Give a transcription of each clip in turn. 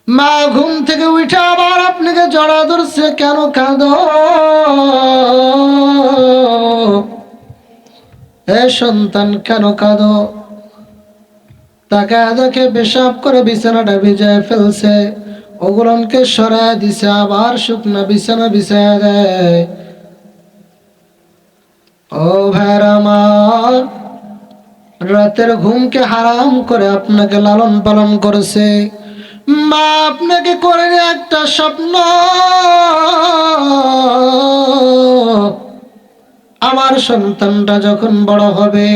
মা ঘুম থেকে উঠে আবার আপনাকে জড়া ধরছে, কেন কাঁদো হে সন্তান, কেন কাঁদো? তাকে দেখে পেশাব করে বিছানাটা ভিজায় ফেলছে, ওগুলোকে সরায় দিছে, আবার শুকনা বিছানা বিছায় দেয়। ও ভাইরা আমার, রাতের ঘুমকে হারাম করে আপনাকে লালন পালন করেছে। মা আপনাকে করে একটা স্বপ্ন, আমার সন্তানটা যখন বড় হবে,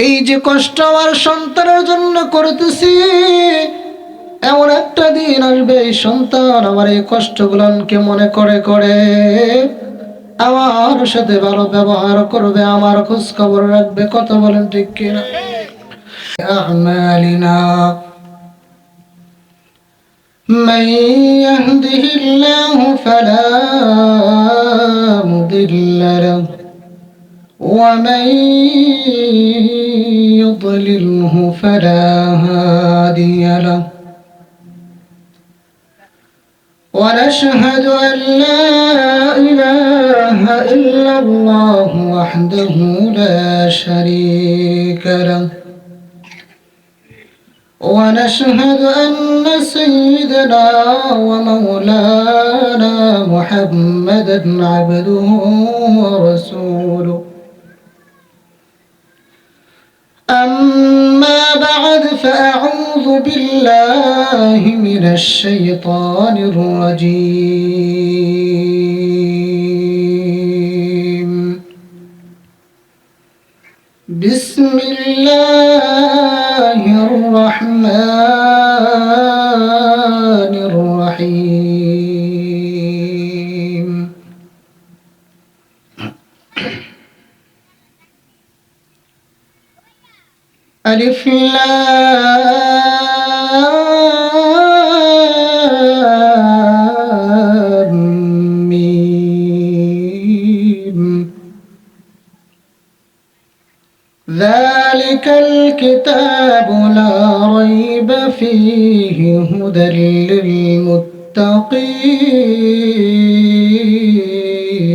এই যে কষ্ট আমার সন্তানের জন্য করতেছি, এমন একটা দিন আসবে এই সন্তান আমার এই কষ্টগুলোকে মনে করে করে আমার সাথে ভালো ব্যবহার করবে, আমার খোঁজ খবর রাখবে। কথা বলেন ঠিক কিনা? أعمالنا من يهده الله فلا مضل له ومن يضلله فلا هادي له ونشهد أن لا إله إلا الله وحده لا شريك له ونشهد أن سيدنا ومولانا محمدا عبده ورسوله. أما بعد فأعوذ بالله من الشيطان الرجيم. بسم الله الرحمن الرحيم. ألف لام ميم. ذلك الكتاب لا ريب فيه هدى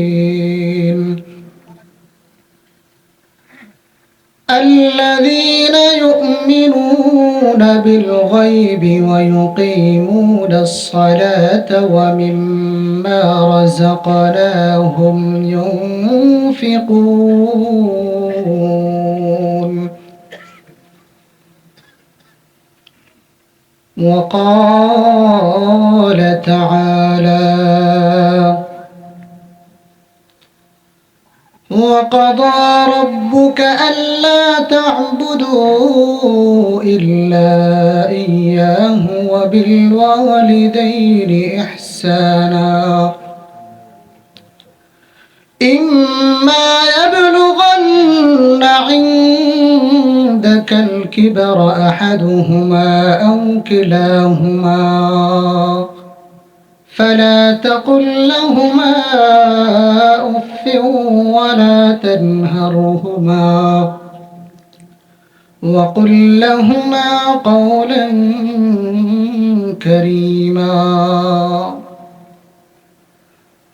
للمتقين الذين يؤمنون بالغيب ويقيمون الصلاة ومما رزقناهم ينفقون. وقال تعالى: وقضى ربك ألا تعبدوا إلا إياه وبالوالدين إحسانا إما يبلغن عندك الكبر أحدهما أو كلاهما فلا تقل لهما أف ولا تنهرهما وقل لهما قولا كريما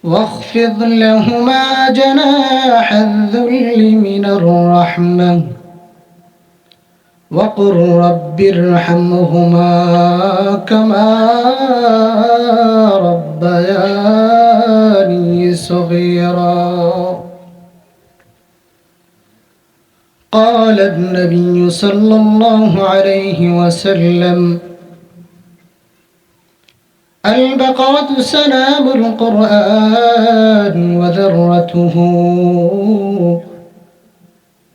واخفض لهما جناح الذل من الرحمة وقل رب ارحمهما كما ربياني صغيرا. قال النبي صلى الله عليه وسلم: البقرة سنام القرآن وذرته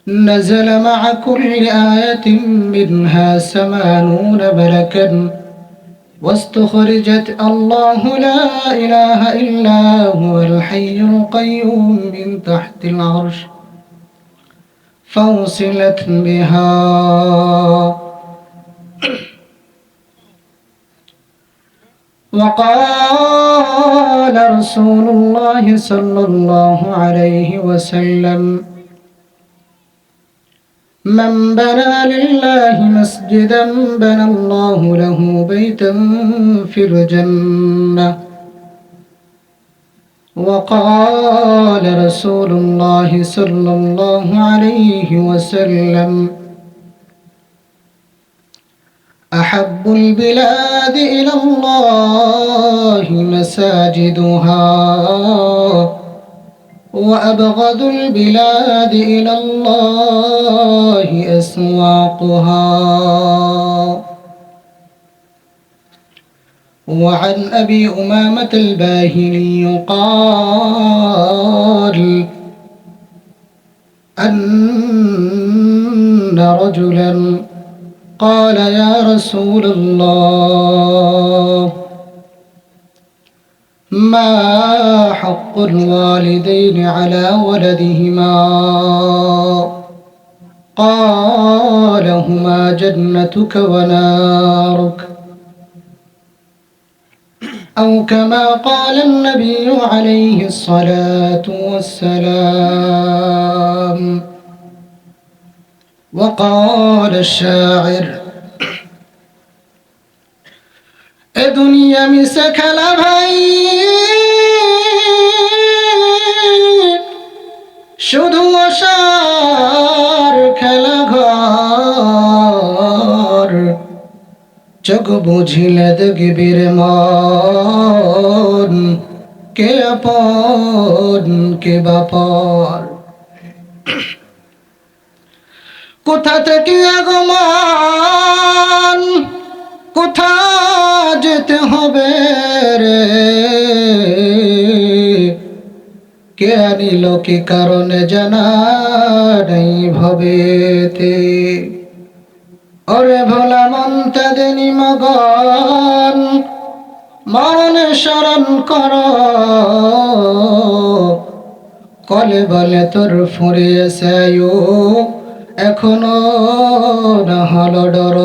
نزل مع كل آية منها 80 ملكا واستخرجت الله لا إله إلا هو الحي القيوم من تحت العرش فوصلت بها. وقال رسول الله صلى الله عليه وسلم: من بنى لله مسجدا بنى الله له بيتا في الجنة وقال رسول الله صلى الله عليه وسلم أحب البلاد إلى الله مساجدها وأبغض البلاد إلى الله أسواقها. وعن أبي أمامة الباهلي قال أن رجلا قال يا رسول الله ما حق الوالدين على ولدهما؟ قال هما جنتك ونارك أو كما قال النبي عليه الصلاة والسلام. وقال الشاعر এ দুনিয়া মিশে খেলা ভাই, শুধু আশার খেলা ঘর, চোখ বুঝিলে দেখবি রে মন, কে আপন কে বাপর। কোথা থেকে আগমন, কোথা যেতে হবে রে, কে আনিল কি কারণে জানা নেই ভবেতে। ওরে ভোলা মন তাদেনি মগন, মরণে স্মরণ কর, কলে বলে তোর ফুরিয়েছে আয়ু, এখনো না হলো ডর।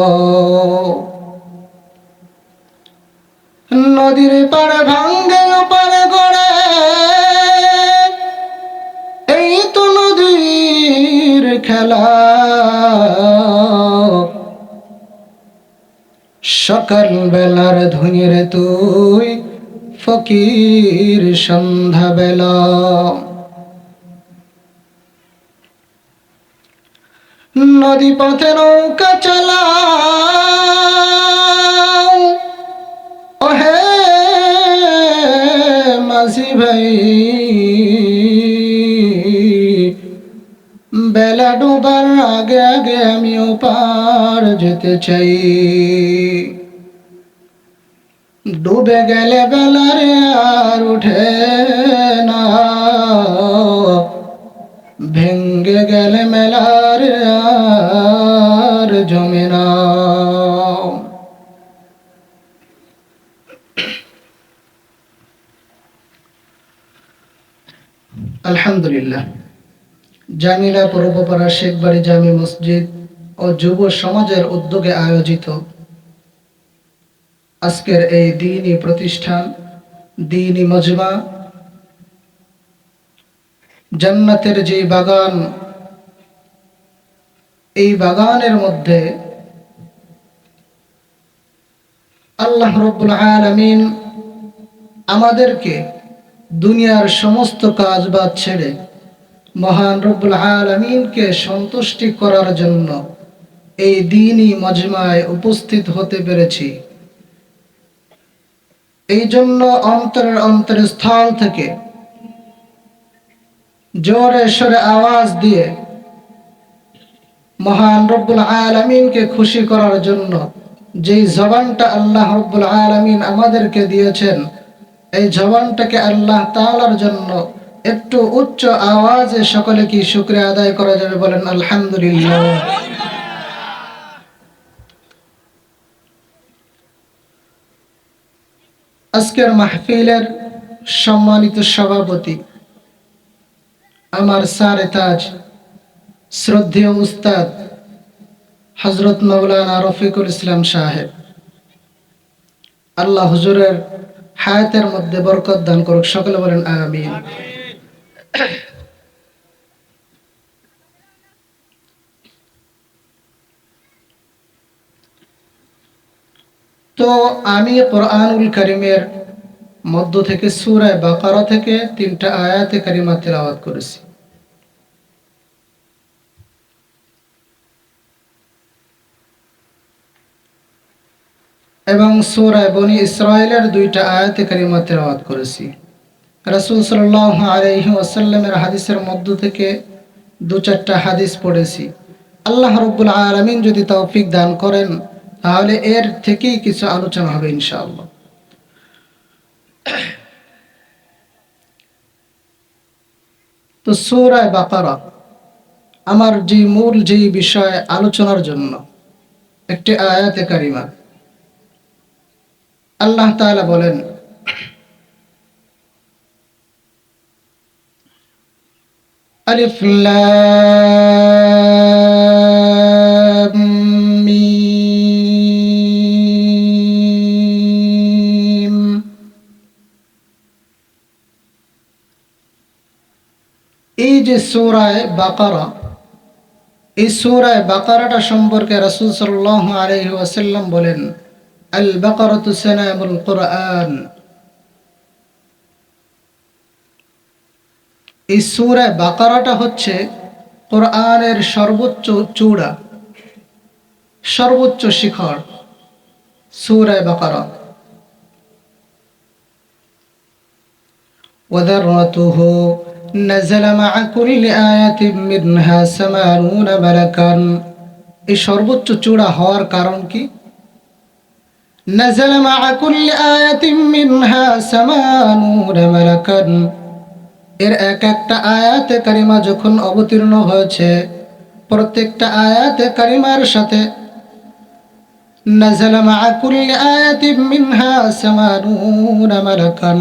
নদীর পাড়ে ভাঙ্গে পাড়ে গড়ে, এই তো নদীর খেলা। সকাল বেলার ধুনির তুই ফকির সন্ধ্যা বেলা। নদী পথে নৌকা চালাও, ওহে মাঝি ভাই, বেলা ডুবার আগে আগে আমিও পার যেতে চাই। ডুবে গেলে বেলারে আর উঠে না, ভেঙ্গে গেলে মেলার আর জমে না। আলহামদুলিল্লাহ, জামিলা পূর্বপাড়া শেখবাড়ি জামি মসজিদ ও যুব সমাজের উদ্যোগে আয়োজিত আজকের এই দ্বীনি প্রতিষ্ঠান, দ্বীনি মজমা, জান্নাতের যে বাগান, এই বাগানের মধ্যে আল্লাহ রাব্বুল আলামিন আমাদেরকে দুনিয়ার সমস্ত কাজ বাদ ছেড়ে মহান রব্বুল আলামিনকে সন্তুষ্টি করার জন্য এই দ্বীনি মজমায় উপস্থিত হতে পেরেছি। এই জন্য অন্তরের অন্তরস্থল থেকে জোরে সোরে আওয়াজ দিয়ে মহান রব্বুল আলামিনকে খুশি করার জন্য যেই জবানটা আল্লাহ রব্বুল আলামিন আমাদেরকে দিয়েছেন, এই জবানটাকে আল্লাহ তাআলার জন্য একটু উচ্চ আওয়াজে সকলে কি শুকরিয়া আদায় করা যাবে? বলেন আলহামদুলিল্লাহ। আজকের মাহফিলের সম্মানিত সভাপতি আমার সারে তাজ শ্রদ্ধেয় উস্তাদ হযরত মাওলানা রফিকুল ইসলাম সাহেব, আল্লাহ হুজুরের হায়াতের মধ্যে বরকত দান করুক, সকলে বলেন আমিন। তো আমি কোরআনুল কারীমের মধ্য থেকে সূরা বাকারা থেকে 3টা আয়াতে কারিমা তেলাওয়াত করেছি। এবং সূরা বনী ইসরাঈলের 2টা আয়াতে কারিমা তেলাওয়াত করেছি। রাসূল সাল্লাল্লাহু আলাইহি ওয়াসাল্লামের হাদিসের মধ্য থেকে 2-4টা হাদিস পড়েছি। আল্লাহ রাব্বুল আলামিন যদি তৌফিক দান করেন তাহলে এর থেকেই কিছু আলোচনা হবে ইনশাআল্লাহ। তো সূরা বাকারা আমার মূল বিষয় আলোচনার জন্য একটি আয়াতে কারিমা। আল্লাহ তাআলা বলেন, আলিফ লাম মিম। এই যে সূরা বাকারা, এই সূরা বাকারাটা সম্পর্কে রাসূল সাল্লাল্লাহু আলাইহি ওয়াসাল্লাম বলেন, আল বাকারাতু সানামুল কুরআন। এই সূরা বাকারাটা হচ্ছে কোরআনের সর্বোচ্চ চূড়া, সর্বোচ্চ শিখর। সূরা বাকারা ওয়াদারতুহু নাযালা মা'a কুল্লি আয়াতিন মিনহা 80 মালাকান। এই সর্বোচ্চ চূড়া হওয়ার কারণ কি? নাযালা মা'a কুল্লি আয়াতিন মিনহা 80 মালাকান। এর এক একটা আয়াতে কারিমা যখন অবতীর্ণ হয়েছে, প্রত্যেকটা আয়াতে কারিমার সাথে নাযালা মা'a কুল্লি আয়াতিন মিনহা 80 মালাকান,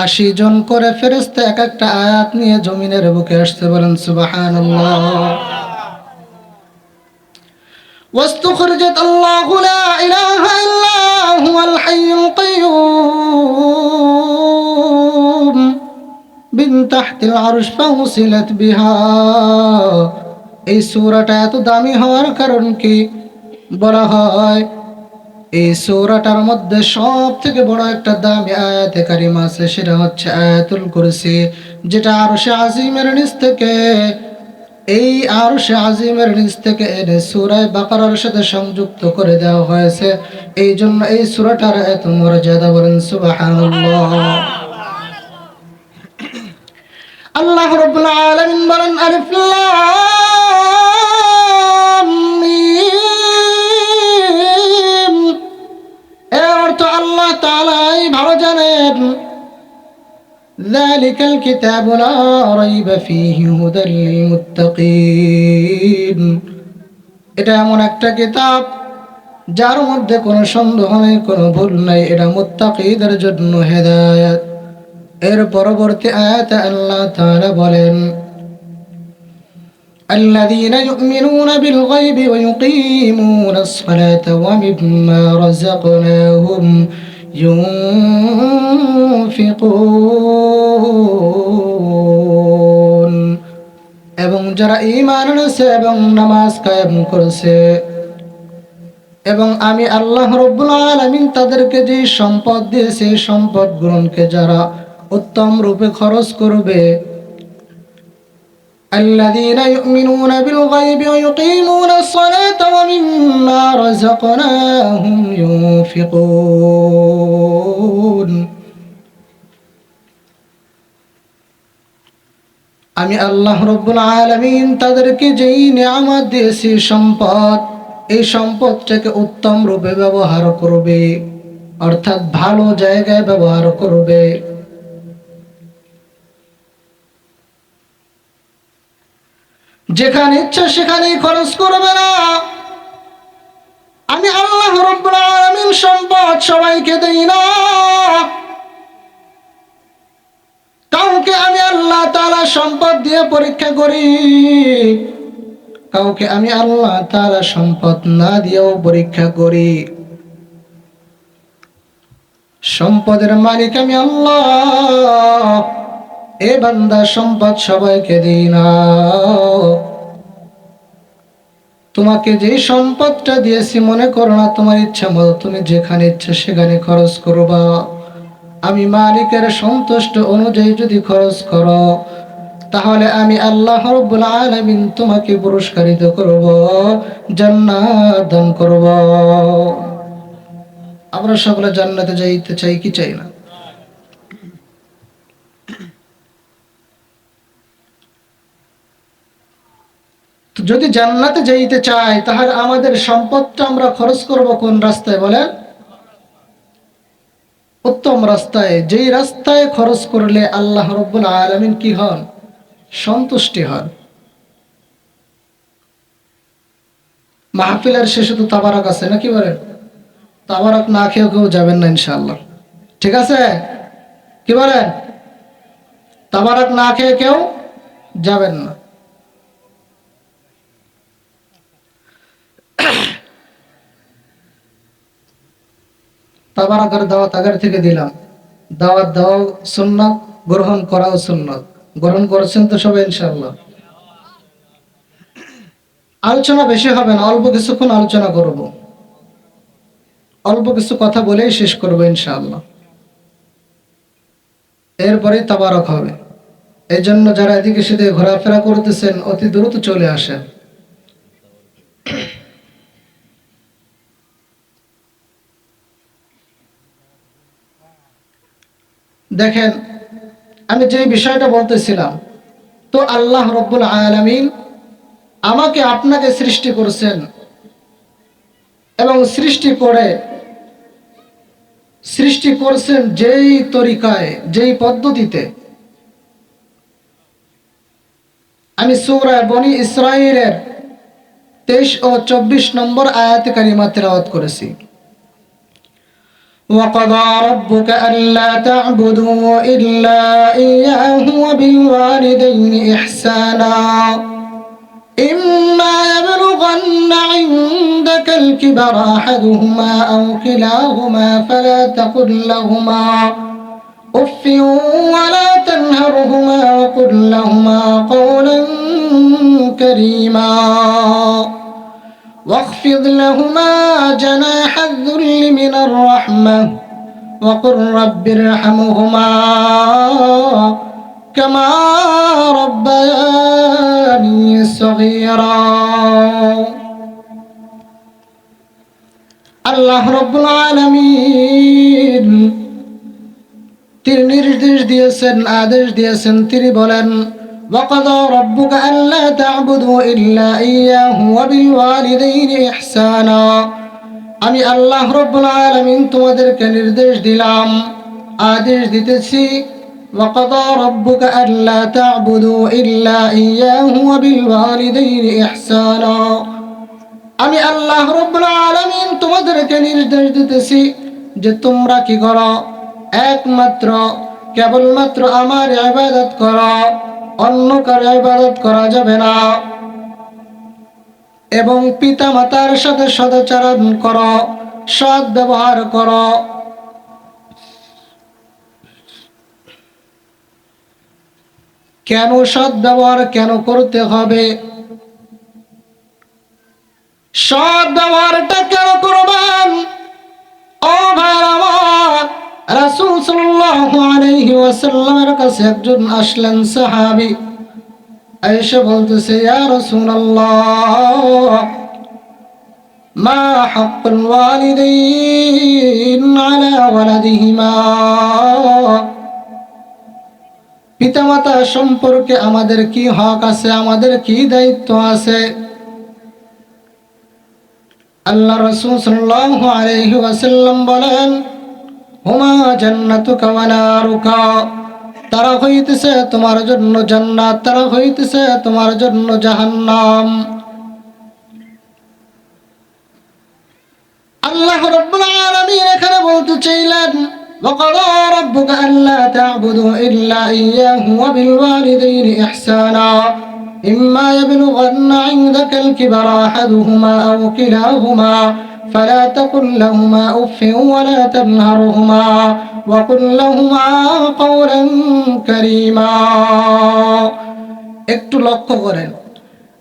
80 জন করে ফেরেশতা এক একটা আয়াত নিয়ে জমিনের বুকে আসতে। বলেন সুবহানাল্লাহ। واستخرجت الله لا إله إلا هو الحي القيوم من تحت العرش فوصلت بها। এই সূরাটা এত দামি হওয়ার কারণ কি? বলা হয় এই সূরাটার মধ্যে সব থেকে বড় একটা দামি আয়াতে কারিমা আছে, সেটা হচ্ছে আয়াতুল কুরসি, যেটা আরশে আজিমের নিচ থেকে, এই আরশে আজিমের নিচ থেকে এনে সূরা বাকারার সাথে সংযুক্ত করে দেওয়া হয়েছে। এই জন্য এই সূরাটার এত মর্যাদা। বলেন সুবহানাল্লাহ। আল্লাহ রাব্বুল আলামিন বলেন, আলিফ লাম মিম। এর অর্থ আল্লাহ তাআলাই ভালো জানেন। যালিকাল কিতাবু লা রাইবা ফীহি হুদাল লিল মুত্তাকিন। এটা এমন একটা কিতাব যার মধ্যে কোনো সন্দেহ নেই, কোনো ভুল নাই। এটা মুত্তাকিদের জন্য হেদায়েত। এর পরবর্তী আয়াতে আল্লাহ তাআলা বলেন, الذين يؤمنون بالغيب ويقيمون الصلاة ومما رزقناهم ينفقون। এবং যারা ঈমান এনেছে এবং নামাজ কায়েম করেছে, এবং আমি আল্লাহ রাব্বুল আলামিন তাদেরকে যে সম্পদ দিয়েছে, সম্পদ গ্রহণকে যারা উত্তম রূপে খরচ করবে। الذين يؤمنون بالغيب ويقيمون الصلاة ومما رزقناهم ينفقون। আমি আল্লাহ রাব্বুল আলামিন তাদেরকে যেই নিয়ামত দিয়েছি, সম্পদ, এই সম্পদটাকে উত্তম রূপে ব্যবহার করবে, অর্থাৎ ভালো জায়গায় ব্যবহার করবে। যেখানে ইচ্ছা সেখানেই খরচ করবে না। আমি আল্লাহ রাব্বুল আলামিন সম্পদ সবাইকে দেই না। কাউকে আমি আল্লাহ তাআলা সম্পদ দিয়ে পরীক্ষা করি, কাউকে আমি আল্লাহ তাআলা সম্পদ না দিয়েও পরীক্ষা করি। সম্পদের মালিক আমি আল্লাহ। এ বান্দা সম্পদ সবাইকে দিই না। তোমাকে যেই সম্পদটা দিয়েছি মনে করো না তোমার ইচ্ছা মতো তুমি যেখানে ইচ্ছা সেখানে খরচ করবা। আমি মালিকের সন্তুষ্ট অনুযায়ী যদি খরচ করো তাহলে আমি আল্লাহ রাব্বুল আলামিন তোমাকে পুরস্কারিত করব, জান্নাত দান করব। আমরা সকলে জান্নাতে যাইতে চাই কি চাই না? তো যদি জান্নাতে যাইতে চাই তাহলে আমাদের সম্পদটা আমরা খরচ করব কোন রাস্তায় বলেন? উত্তম রাস্তায়, যেই রাস্তায় খরচ করলে আল্লাহ রাব্বুল আলামিন কি হন? সন্তুষ্টি হন। মাহফিলের শেষে তো তাবারক আছে নাকি বলেন? তাবারক না খেয়েও কেউ যাবেন না ইনশাআল্লাহ, ঠিক আছে? কি বলেন? তাবারক না খেয়ে কেউ যাবেন না। তাবারকের দাওয়াত আগের থেকে দিলাম, দাওয়াত দেওয়াও সুন্নাত, গ্রহণ করাও সুন্নাত। গ্রহণ করেছেন তো সবাই ইনশাআল্লাহ? আলোচনা বেশি হবে না, অল্প কিছুক্ষণ আলোচনা করব, অল্প কিছু কথা বলেই শেষ করবো ইনশাআল্লাহ। এরপরে তাবারক হবে। এই জন্য যারা এদিকে সেদিকে ঘোরাফেরা করতেছেন অতি দ্রুত চলে আসেন। দেখেন, আমি যে বিষয়টা বলতেছিলাম, তো আল্লাহ রাব্বুল আলামিন আমাকে আপনাকে সৃষ্টি করেছেন এবং সৃষ্টি করছেন যেই তরিকায়, যেই পদ্ধতিতে। আমি সূরা বনি ইসরাঈলের 23 ও 24 নম্বর আয়াতে কারিমা তেলাওয়াত করেছি। وقضى ربك ألا تعبدوا إلا إياه وبالوالدين إحسانا إما يبلغن عندك الكبر أحدهما أو كلاهما فلا تقل لهما أف ولا تنهرهما وقل لهما قولا كريما واخفض لهما جناح الذل من الرحمة وقل رب ارحمهما كما ربياني صغيرا। আল্লাহ রাব্বুল আলামিন তিনি নির্দেশ দিয়েছেন, আদেশ দিয়েছেন, তিনি বলেন وقضى ربك ألا تعبدوا إلا إياه وبالوالدين إحسانا। আমি আল্লাহ রাব্বুল আলামিন তোমাদেরকে নির্দেশ দিলাম, আদেশ দিতেছি, وقضى ربك ألا تعبدوا إلا إياه وبالوالدين إحسانا। আমি আল্লাহ রাব্বুল আলামিন তোমাদেরকে নির্দেশ দিতেছি যে তোমরা কি করো? একমাত্র কেবলমাত্র আমার ইবাদত করো, অন্য কারো ইবাদত করা যাবে না। এবং পিতা মাতার সাথে সদাচরণ করো, সৎ ব্যবহার করো। কেন সৎ ব্যবহার কেন করতে হবে? সৎ ব্যবহারটা কেন করবেন? ও ভাইরা আমার, রাসূল সাল্লাল্লাহু আলাইহি ওয়াসাল্লামের কাছে একজন আসলেন সাহাবী, আয়েশা বলতেছে, ইয়া রাসূলুল্লাহ মা হাক্কুল ওয়ালিদাইন আলা ওয়ালাদিহিমা। পিতামাতা সম্পর্কে আমাদের কি হক আছে, আমাদের কি দায়িত্ব আছে? আল্লাহ রাসূল সাল্লাল্লাহু আলাইহি ওয়াসাল্লাম বলেন, হুমা জান্নাতুকা ওয়া নারুকা। তারা হইতেছে তোমার জন্য জান্নাত, তারা হইতেছে তোমার জন্য জাহান্নাম। আল্লাহ রাব্বুল আলামিন এখানে বলতে চাইলেন, وقضى ربك ألا تعبدوا إلا إياه وبالوالدين إحسانا إما يبلغن عندك الكبر أحدهما أو كلاهما فلا تقل لهما أف ولا تنهرهما وقل لهما قولا كريما। একটু লক্ষ্য করেন,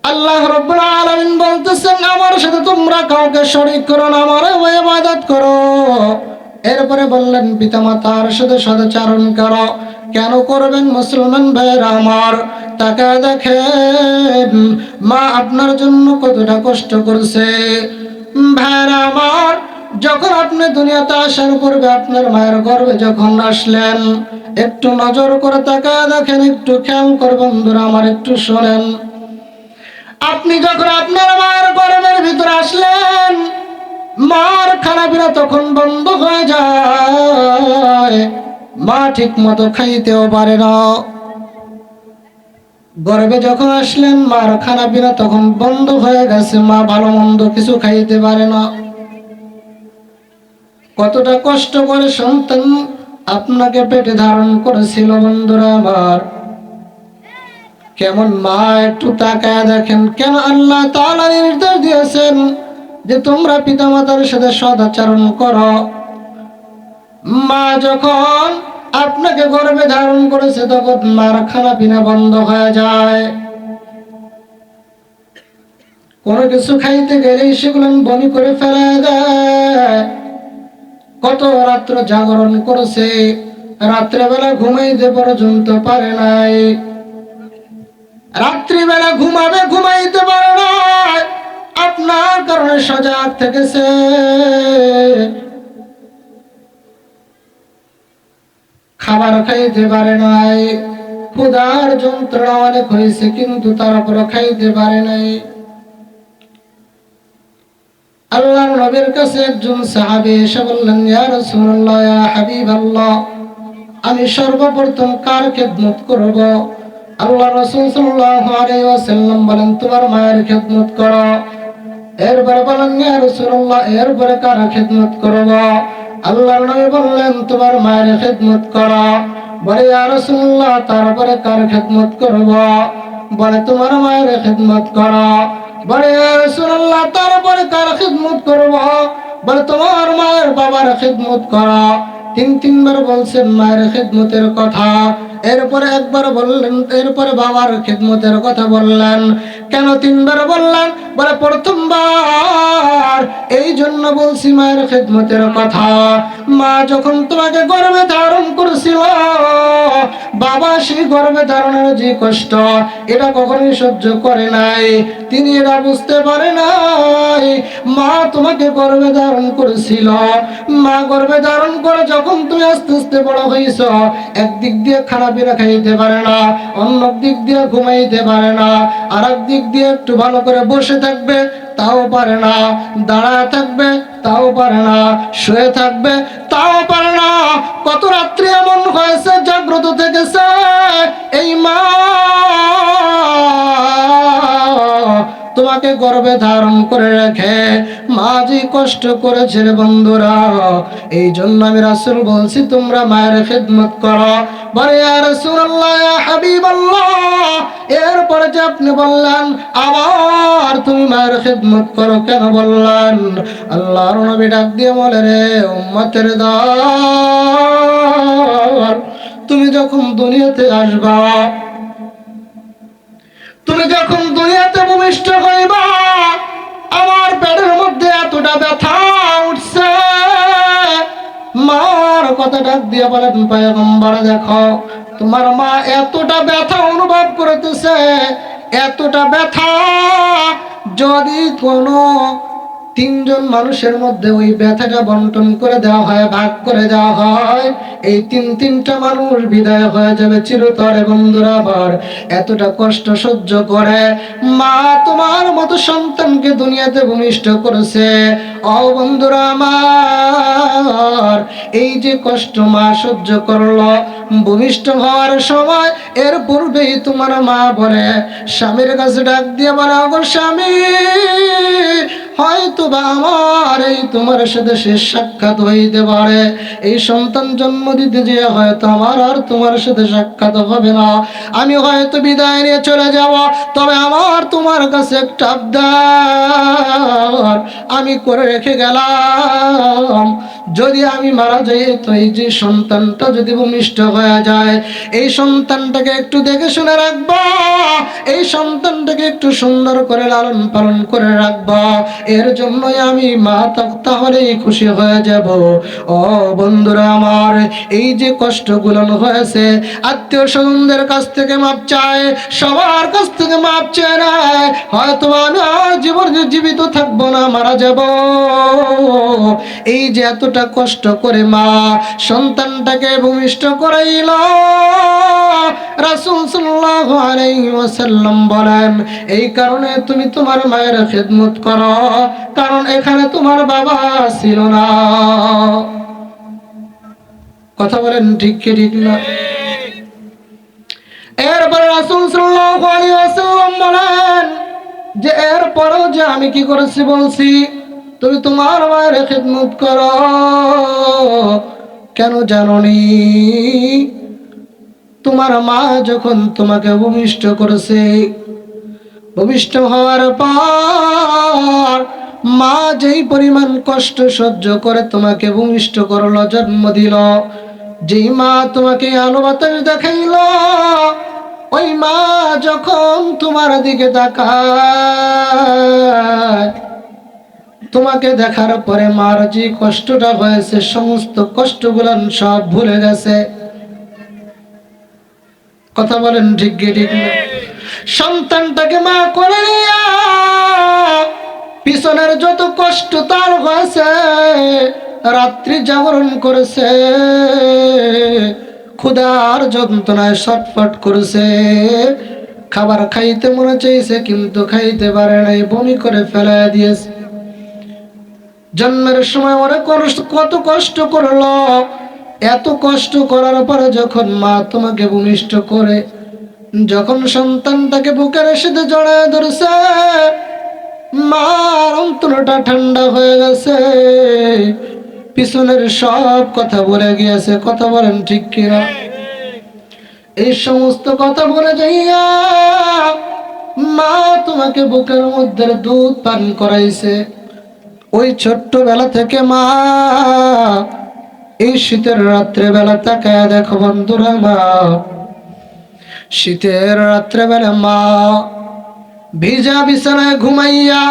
আল্লাহ রাব্বুল আলামিন বলতেছেন, আমার সাথে তোমরা কাউকে শরীক করো না, আমার ইবাদত করো। এরপরে বললেন, পিতামাতার সাথে সদাচরণ করো। কেন করবেন মুসলমান ভাইরা আমার? তাকে দেখেন মা আপনার জন্য কতটা কষ্ট করছে। ভাইরা আমার, যখন আপনি দুনিয়াতে আসার পূর্বে আপনার মায়ের গর্ভে যখন আসলেন, একটু নজর করে তাকায় দেখেন, একটু খেয়াল করে বন্ধুরা আমার, একটু শোনেন। আপনি যখন আপনার মায়ের গর্ভের ভিতরে আসলেন, মার খানাপিনা তখন বন্ধ হয়ে যায়, মা ঠিক মতো খাইতেও পারে না। গর্ভে যখন আসলেন, মার খানাপিনা তখন বন্ধ হয়ে গেছে, মা ভালো মন্দ কিছু খাইতে পারে না। কতটা কষ্ট করে সন্তান আপনাকে পেটে ধারণ করেছিল বন্ধুরা আমার। কেমন মা, একটু তাকায় দেখেন। কেন আল্লাহ তাআলা নির্দেশ দিয়েছেন যে তোমরা পিতামাতার সাথে সদাচরণ করো। মা যখন আপনাকে গর্ভে ধারণ করেছে, তখন মার খানা পিনা বন্ধ হয়ে যায়। কোনো কিছু খাইতে গেলেই সেগুলো বমি করে ফেলা দেয়। কত রাত্র জাগরণ করেছে, রাত্রেবেলা ঘুমাইতে পর্যন্ত পারে নাই। রাত্রিবেলা ঘুমাবে, ঘুমাইতে পারে না, আপনার কারণে সজাগ থেকেছে। খাবার খাইতে পারে নাই, ক্ষুধার যন্ত্রণা অনেক হয়েছে, কিন্তু তারপর খাইতে পারে নাই। আল্লাহর নবীর কাছে একজন সাহাবী এসে বললেন, ইয়া রাসূলুল্লাহ, ইয়া হাবিবাল্লাহ, আমি সর্বপ্রথম কার খেদমত করব? আল্লাহ রাসূল সাল্লাল্লাহু আলাইহি ওয়াসাল্লাম বলেন, তোমার মায়ের খেদমত করো। এরপরে বলেন, ইয়া রাসূলুল্লাহ, এরপরে কার খেদমত করব? আল্লাহর নবী বললেন, তোমার মায়ের খেদমত করো। বলে, ইয়া রাসূলুল্লাহ, তারপরে কার খেদমত করব? বলে, তোমার মায়ের খেদমত করো। বলে, ইয়া রাসূলুল্লাহ, তারপরে কার খেদমত করব? বলে, তোমার মায়ের বাবার খেদমত করো। তিনবার বলছেন মায়ের খেদমতের কথা। এরপরে একবার বললেন, এরপরে বাবার খেদমতের কথা বললেন। কেন তিনবার বললেন? বলে, প্রথমবার এই জন্য বলছি মায়ের খেদমতের কথা, মা যখন তোমাকে গর্ভে ধারণ করেছিল, বাবা সেই গর্ভে ধারণের যে কষ্ট, এটা কখনোই সহ্য করে নাই। তিনি এটা বুঝতে পারে নাই। মা তোমাকে গর্ভে ধারণ করেছিল, মা গর্ভে ধারণ করে যখন তুমি আস্তে আস্তে বড় হয়েছ, একদিক দিয়ে খানাপিনা খাইতে পারে না, অন্য দিক দিয়ে ঘুমাইতে পারে না, আর এক দিক দিয়ে একটু ভালো করে বসে থাকবে তাও পারে না, দাঁড়ায় থাকবে তাও পারে না, শুয়ে থাকবে তাও পারে না। কত রাত্রি এমন হয়েছে জাগ্রত থেকেছে এই মা তোমাকে গর্ভে ধারণ করে রেখে। মা যে কষ্ট করেছে রে বন্ধুরা, এই জন্য আমি রাসূল বলছি তোমরা মায়ের খেদমত করো। বলে, ইয়া রাসূলুল্লাহ, ইয়া হাবিবাল্লাহ, এরপরে যে আপনি বললেন আবার তুমি মায়ের খেদমত করো, কেন বললেন? আল্লাহর নবী ডাক দিয়ে বলে, রে উম্মতের দল, তুমি যখন দুনিয়াতে আসবা, তুমি যখন দুনিয়াতে ভূমিষ্ঠ হইবা, আমার পেটের মধ্যে এতটা ব্যথা উঠছে। মার কথা ডাক দিয়ে বলেন, পয়গম্বর দেখো, তোমার মা এতটা ব্যথা অনুভব করতেছে, এতটা ব্যথা, যদি কোনো তিনজন মানুষের মধ্যে ওই ব্যথাটা বন্টন করে দেওয়া হয়, ভাগ করে দেওয়া হয়, এই তিনটা মানুষ বিদায় হয়ে যাবে চিরতরে। বন্ধুরা আবার এতটা কষ্ট সহ্য করে মা তোমার মতো সন্তানকে দুনিয়াতে ভূমিষ্ঠ করেছে। ও বন্ধুরা আমার, এই যে কষ্ট মা সহ্য করলো ভূমিষ্ঠ হওয়ার সময়, এর পূর্বেই তোমার মা বলে, স্বামীর কাছে ডাক দিয়ে বলে, ওগো স্বামী, হয়তো বা আমার এই তোমার সাথে শেষ সাক্ষাৎ হইতে পারে, এই সন্তান জন্ম দিতে যে হয়তো আমার আর তোমার সাথে সাক্ষাৎ হবে না, আমি হয়তো বিদায় নিয়ে চলে যাব, তবে আমার তোমার কাছে একটা আবদার আমি করে রেখে গেলাম, যদি আমি মারা যাই তো এই যে সন্তানটা যদি ভূমিষ্ঠ হয় হয়ে যায়। এই সন্তানটাকে একটু দেখে শুনে রাখবা, এই সন্তানটাকে একটু সুন্দর করে লালন পালন করে রাখবা, এর জন্যই আমি মা তাহলেই খুশি হয়ে যাব। ও বন্ধুরা আমার, এই যে কষ্টগুলো হয়েছে, আত্মীয় স্বজনদের কাছ থেকে মাপ চায়, সবার কাছ থেকে মাপ চায় না, হয়তো আমি আর জীবিত থাকবো না, মারা যাব। এই যে এতটা কষ্ট করে মা সন্তানটাকে ভূমিষ্ঠ করাইল, রাসূল সাল্লাল্লাহু আলাইহি ওয়াসাল্লাম বলেন, এই কারণে তুমি তোমার মায়ের খেদমত করো, কারণ এখানে তোমার বাবা ছিল না। কথা বলেন ঠিক কি ঠিক না? এরপরে রাসূল সাল্লাল্লাহু আলাইহি ওয়াসাল্লাম বলেন যে এরপরও যে আমি কি করেছি বলছি, তুমি তোমার মায়ের খেদমত করো। কেন জানোনি? তোমার মা যখন তোমাকে ভূমিষ্ঠ করেছে, ভূমিষ্ঠ হওয়ার পর মা যেই পরিমাণ কষ্ট সহ্য করে তোমাকে ভূমিষ্ঠ করলো, জন্ম দিল, যেই মা তোমাকে আলো বাতাস দেখাইল, ওই মা যখন তোমার দিকে তাকায়, তোমাকে দেখার পরে মার যে কষ্টটা হয়েছে, সমস্ত কষ্টগুলো সব ভুলে গেছে। কথা বলেন ঠিক কি ঠিক না? সন্তানটাকে মা করে নিয়া পিছনের যত কষ্ট তার হয়েছে, রাত্রি জাগরণ করেছে, ক্ষুধার যন্ত্রণায় ছটফট করেছে, খাবার খাইতে মনে চাইছে কিন্তু খাইতে পারে নাই, বমি করে ফেলাই দিয়েছে। জন্মের সময় ওরা কত কষ্ট করলো, এত কষ্ট করার পরে যখন মা তোমাকে ভূমিষ্ঠ করে, যখন সন্তানটাকে বুকের সাথে জড়ায় ধরছে, মার অন্তরটা ঠান্ডা হয়ে গেছে, পিছনের সব কথা বলে গিয়েছে। কথা বলেন ঠিক কিনা? এই সমস্ত কথা বলে যাইয়া মা তোমাকে বুকের মধ্যে দুধ পান করাইছে। ওই ছোট্টবেলা থেকে মা এই শীতের রাত্রে বেলা তাকায় দেখো বন্ধুরা, মা শীতের রাত্রে বেলা মা ভিজা বিছানায় ঘুমাইয়া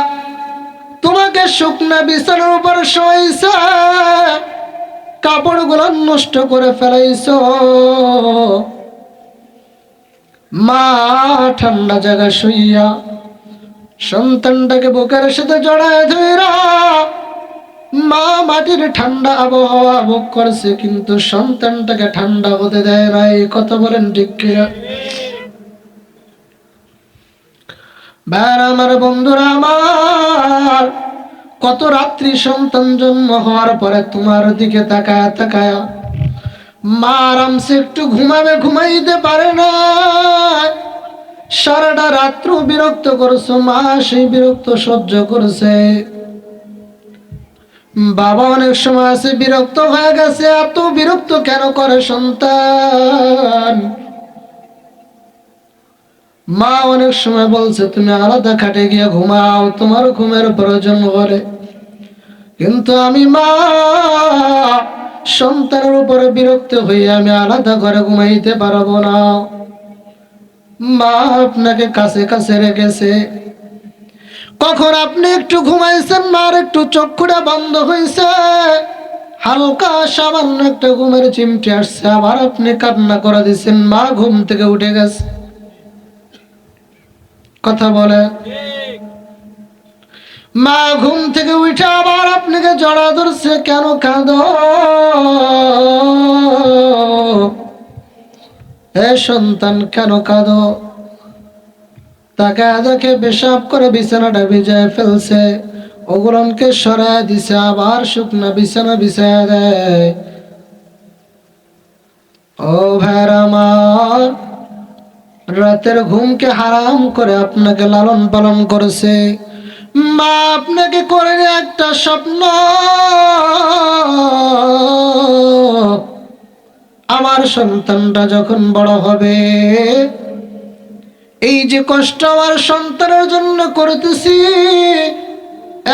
তোমাকে শুকনা বিছানার উপর শোয়াইছে, কাপড়গুলো নষ্ট করে ফেলাইছো। মা ঠান্ডা জায়গায় শুইয়া সন্তানটাকে বুকের সাথে জড়ায় ধইরা মা মাটির ঠান্ডা আবহাওয়া ভোগ করছে, কিন্তু সন্তানটাকে ঠান্ডা হতে দেয় নাই। কথা বলেন ঠিক কিনা? আমার বন্ধুরা আমার, কত রাত্রি সন্তান জন্ম হওয়ার পরে তোমার দিকে তাকায় তাকায় মা আরামসে একটু ঘুমাবে, ঘুমাইতে পারে না, সারাটা রাত্র বিরক্ত করছো, মা সেই বিরক্ত সহ্য করছে। বাবা অনেক সময় আছে বিরক্ত হয়ে গেছে, এত বিরক্ত কেন করে সন্তান? মা অনেক সময় বলছে তুমি আলাদা খাটে গিয়ে ঘুমাও, তোমার ঘুমের প্রয়োজন বলে, কিন্তু আমি মা সন্তানের উপরে বিরক্ত হয়ে আমি আলাদা ঘরে ঘুমাইতে পারবো না। মা আপনাকে কাছে কাছে রেখেছে, কখন আপনি একটু ঘুমাইছেন, মার একটু চক্ষুটা বন্ধ হয়েছে, হালকা সামান্য একটা ঘুমের চিমটি আসছে, আবার আপনি কান্না করে দিচ্ছেন, মা ঘুম থেকে উঠে গেছে। কথা বলে, মা ঘুম থেকে উঠে আবার আপনাকে জড়া ধরছে, কেন কাঁদো? এ সন্তান কেন কাঁদো? তাকে দেখে পেশাব করে বিছানাটা ভিজায় ফেলছে, ওগুলোকে সরায় দিছে, আবার শুকনা বিছানা বিছায় দেয়। ও ভাইরা আমার, রাতের ঘুমকে হারাম করে আপনাকে লালন পালন করেছে। মা আপনাকে করে একটা স্বপ্ন, আমার সন্তানটা যখন বড় হবে, এই যে কষ্ট আমার সন্তানের জন্য করতেছি,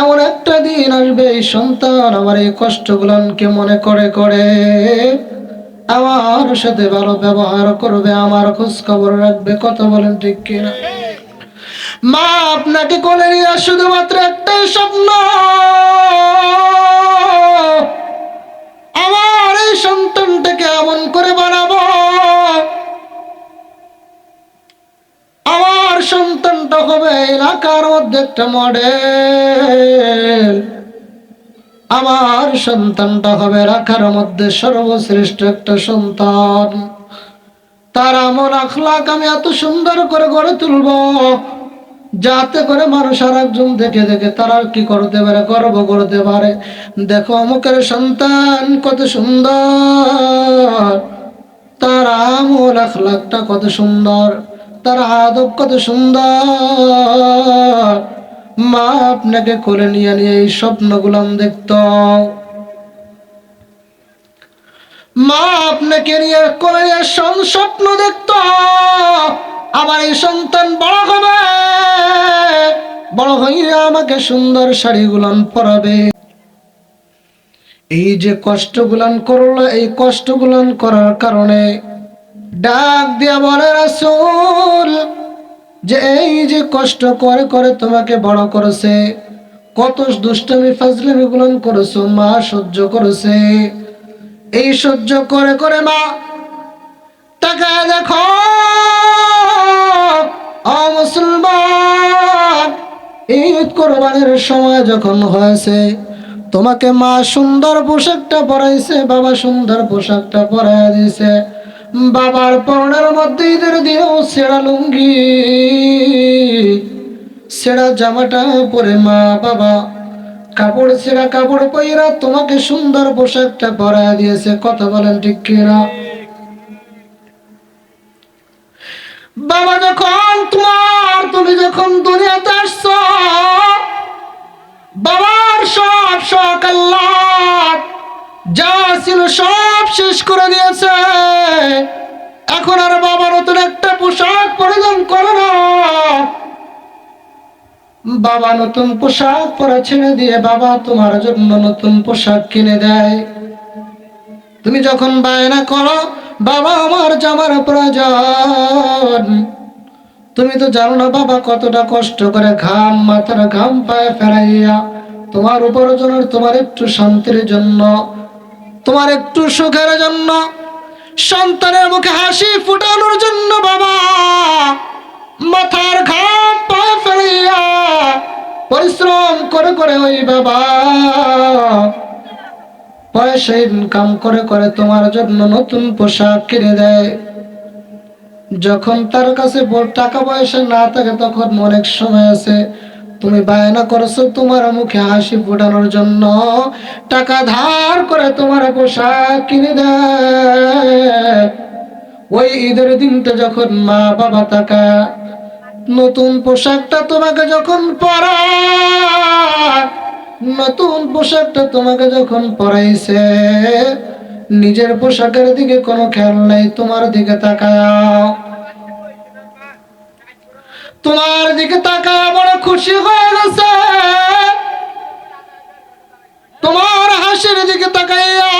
এমন একটা দিন আসবে এই সন্তান আমার এই কষ্টগুলোকে মনে করে করে আমার সাথে ভালো ব্যবহার করবে, আমার খোঁজ খবর রাখবে। কথা বলেন ঠিক কিনা? মা আপনাকে কোলে নিয়ে শুধুমাত্র একটাই স্বপ্ন, আমার এই সন্তানটাকে এমন করে বানাবো, আমার সন্তানটা হবে এলাকার মধ্যে একটা মডেল, আমার সন্তানটা হবে এলাকার মধ্যে সর্বশ্রেষ্ঠ একটা সন্তান। তার আমল আখলাক আমি এত সুন্দর করে গড়ে তুলবো, যাতে করে মানুষ আর একজন দেখে দেখে তারা কি করতে পারে, গর্ব করতে পারে। দেখো অমুকের সন্তান কত সুন্দর, তার আমল আখলাকটা কত সুন্দর, তার আদব কত সুন্দর। মা আপনাকে কোলে নিয়ে নিয়ে এই স্বপ্নগুলো দেখত, মা আপনাকে নিয়ে কোলে নিয়ে স্বপ্ন দেখত, আমার এই সন্তান বড় হবে, বড় হইয়া আমাকে সুন্দর শাড়িগুলান পরাবে। এই যে কষ্টগুলান করলো, এই কষ্টগুলান করার কারণে ডাক দিয়া বলে রাসূল যে এই যে কষ্ট করে করে তোমাকে বড় করেছে, কত দুষ্টামি ফাজলামি গুলান করেছো, মা সহ্য করেছে। এই সহ্য করে করে মা তাকায় দেখো ও মুসলমান, ঈদ কোরবানির সময় যখন হয়েছে, তোমাকে মা সুন্দর পোশাকটা পরাইছে, বাবা সুন্দর পোশাকটা পরাই দিয়েছে। বাবার পরনের মধ্যে ঈদের দিনেও ছেঁড়া লুঙ্গি, ছেঁড়া জামাটা পরে মা বাবা কাপড় ছেঁড়া কাপড় পইরা তোমাকে সুন্দর পোশাকটা পরাই দিয়েছে। কথা বলেন ঠিক কিনা? বাবা যখন তুমি যখন দুনিয়াতে আসছো, বাবার সব শখ আল্লাহ যা ছিল সব শেষ করে দিয়েছে। এখন আর বাবা নতুন একটা পোশাক পরিধান করে না, বাবা নতুন পোশাক পরা ছেড়ে দিয়ে বাবা তোমার জন্য নতুন পোশাক কিনে দেয়। তুমি যখন বায়না করো বাবা আমার জামার প্রয়োজন, তুমি তো জানো না বাবা কতটা কষ্ট করে ঘাম মাথার ঘাম পায়ে ফেরাইয়া তোমার উপার্জনের, তোমার একটু শান্তির জন্য, তোমার একটু সুখের জন্য, সন্তানের মুখে হাসি ফুটানোর জন্য বাবা মাথার ঘাম পায়ে ফেলাইয়া পরিশ্রম করে করে ওই বাবা পয়সা ইনকাম করে করে তোমার জন্য নতুন পোশাক কিনে দেয়। যখন তার কাছে টাকা পয়সা না থাকে তখন অনেক সময় আছে তুমি বায়না করছো তোমার মুখে হাসি ফোটানোর জন্য, টাকা ধার করে তোমার পোশাক কিনে দেয়। ওই ঈদের দিনটা যখন মা বাবা টাকা নতুন পোশাকটা তোমাকে যখন পরায়, নতুন পোশাকটা তোমাকে যখন পরাইছে, নিজের পোশাকের দিকে কোনো খেয়াল নাই, তোমার দিকে তাকাও, তোমার দিকে তাকায় বড় খুশি হয়ে গেছে, তোমার হাসির দিকে তাকাইয়া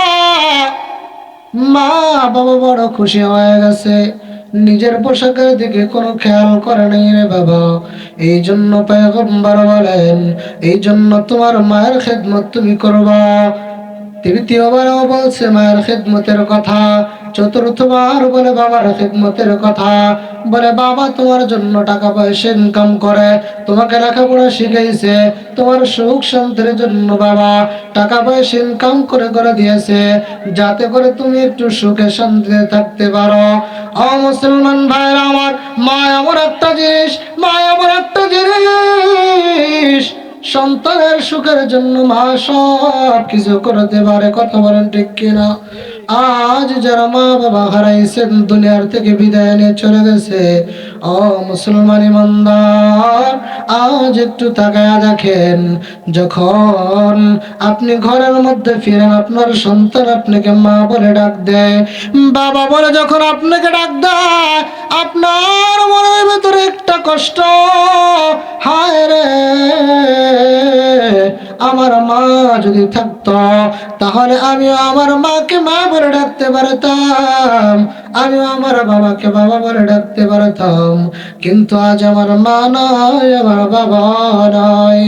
মা বাবা বড় খুশি হয়ে গেছে, নিজের পোশাকের দিকে কোনো খেয়াল করে নাই রে বাবা। এই জন্য পয়গম্বর বলেন, এই জন্য তোমার মায়ের খেদমত তুমি করবা। তৃতীয়বারও বলছে মায়ের খেদমতের কথা, চতুর্থবার বলে বাবার খেদমতের কথা। বলে বাবা তোমার জন্য টাকা পয়সা ইনকাম করে, তোমাকে লেখাপড়া শিখাইছে, তোমার সুখ শান্তির জন্য বাবা টাকা পয়সা ইনকাম করে করে দিয়েছে, যাতে করে তুমি একটু সুখে শান্তিতে থাকতে পারো। ও মুসলমান ভাইরা আমার, মা এমন একটা জিনিস, মা এমন একটা জিনিস, সন্তানের সুখের জন্য মা সব কিছু করতে পারে। কথা বলেন ঠিক কিনা? আজ যারা মা বাবা হারাইছেন, দুনিয়ার থেকে বিদায় নিয়ে চলে গেছে, ও মুসলমান ইমানদার, আজ একটু তাকায়া দেখেন, যখন আপনি ঘরের মধ্যে ফিরেন আপনার সন্তান আপনাকে মা বলে ডাক দেয়, বাবা বলে যখন আপনাকে ডাক দেয়, আপনার মনের ভেতরে একটা কষ্ট, হায় রে আমার মা যদি থাকতো তাহলে আমিও আমার মাকে মা বলে ডাকতে পারতাম, আমিও আমার বাবাকে বাবা বলে ডাকতে পারতাম। কিন্তু আজ আমার মা নাই, আমার বাবা নাই,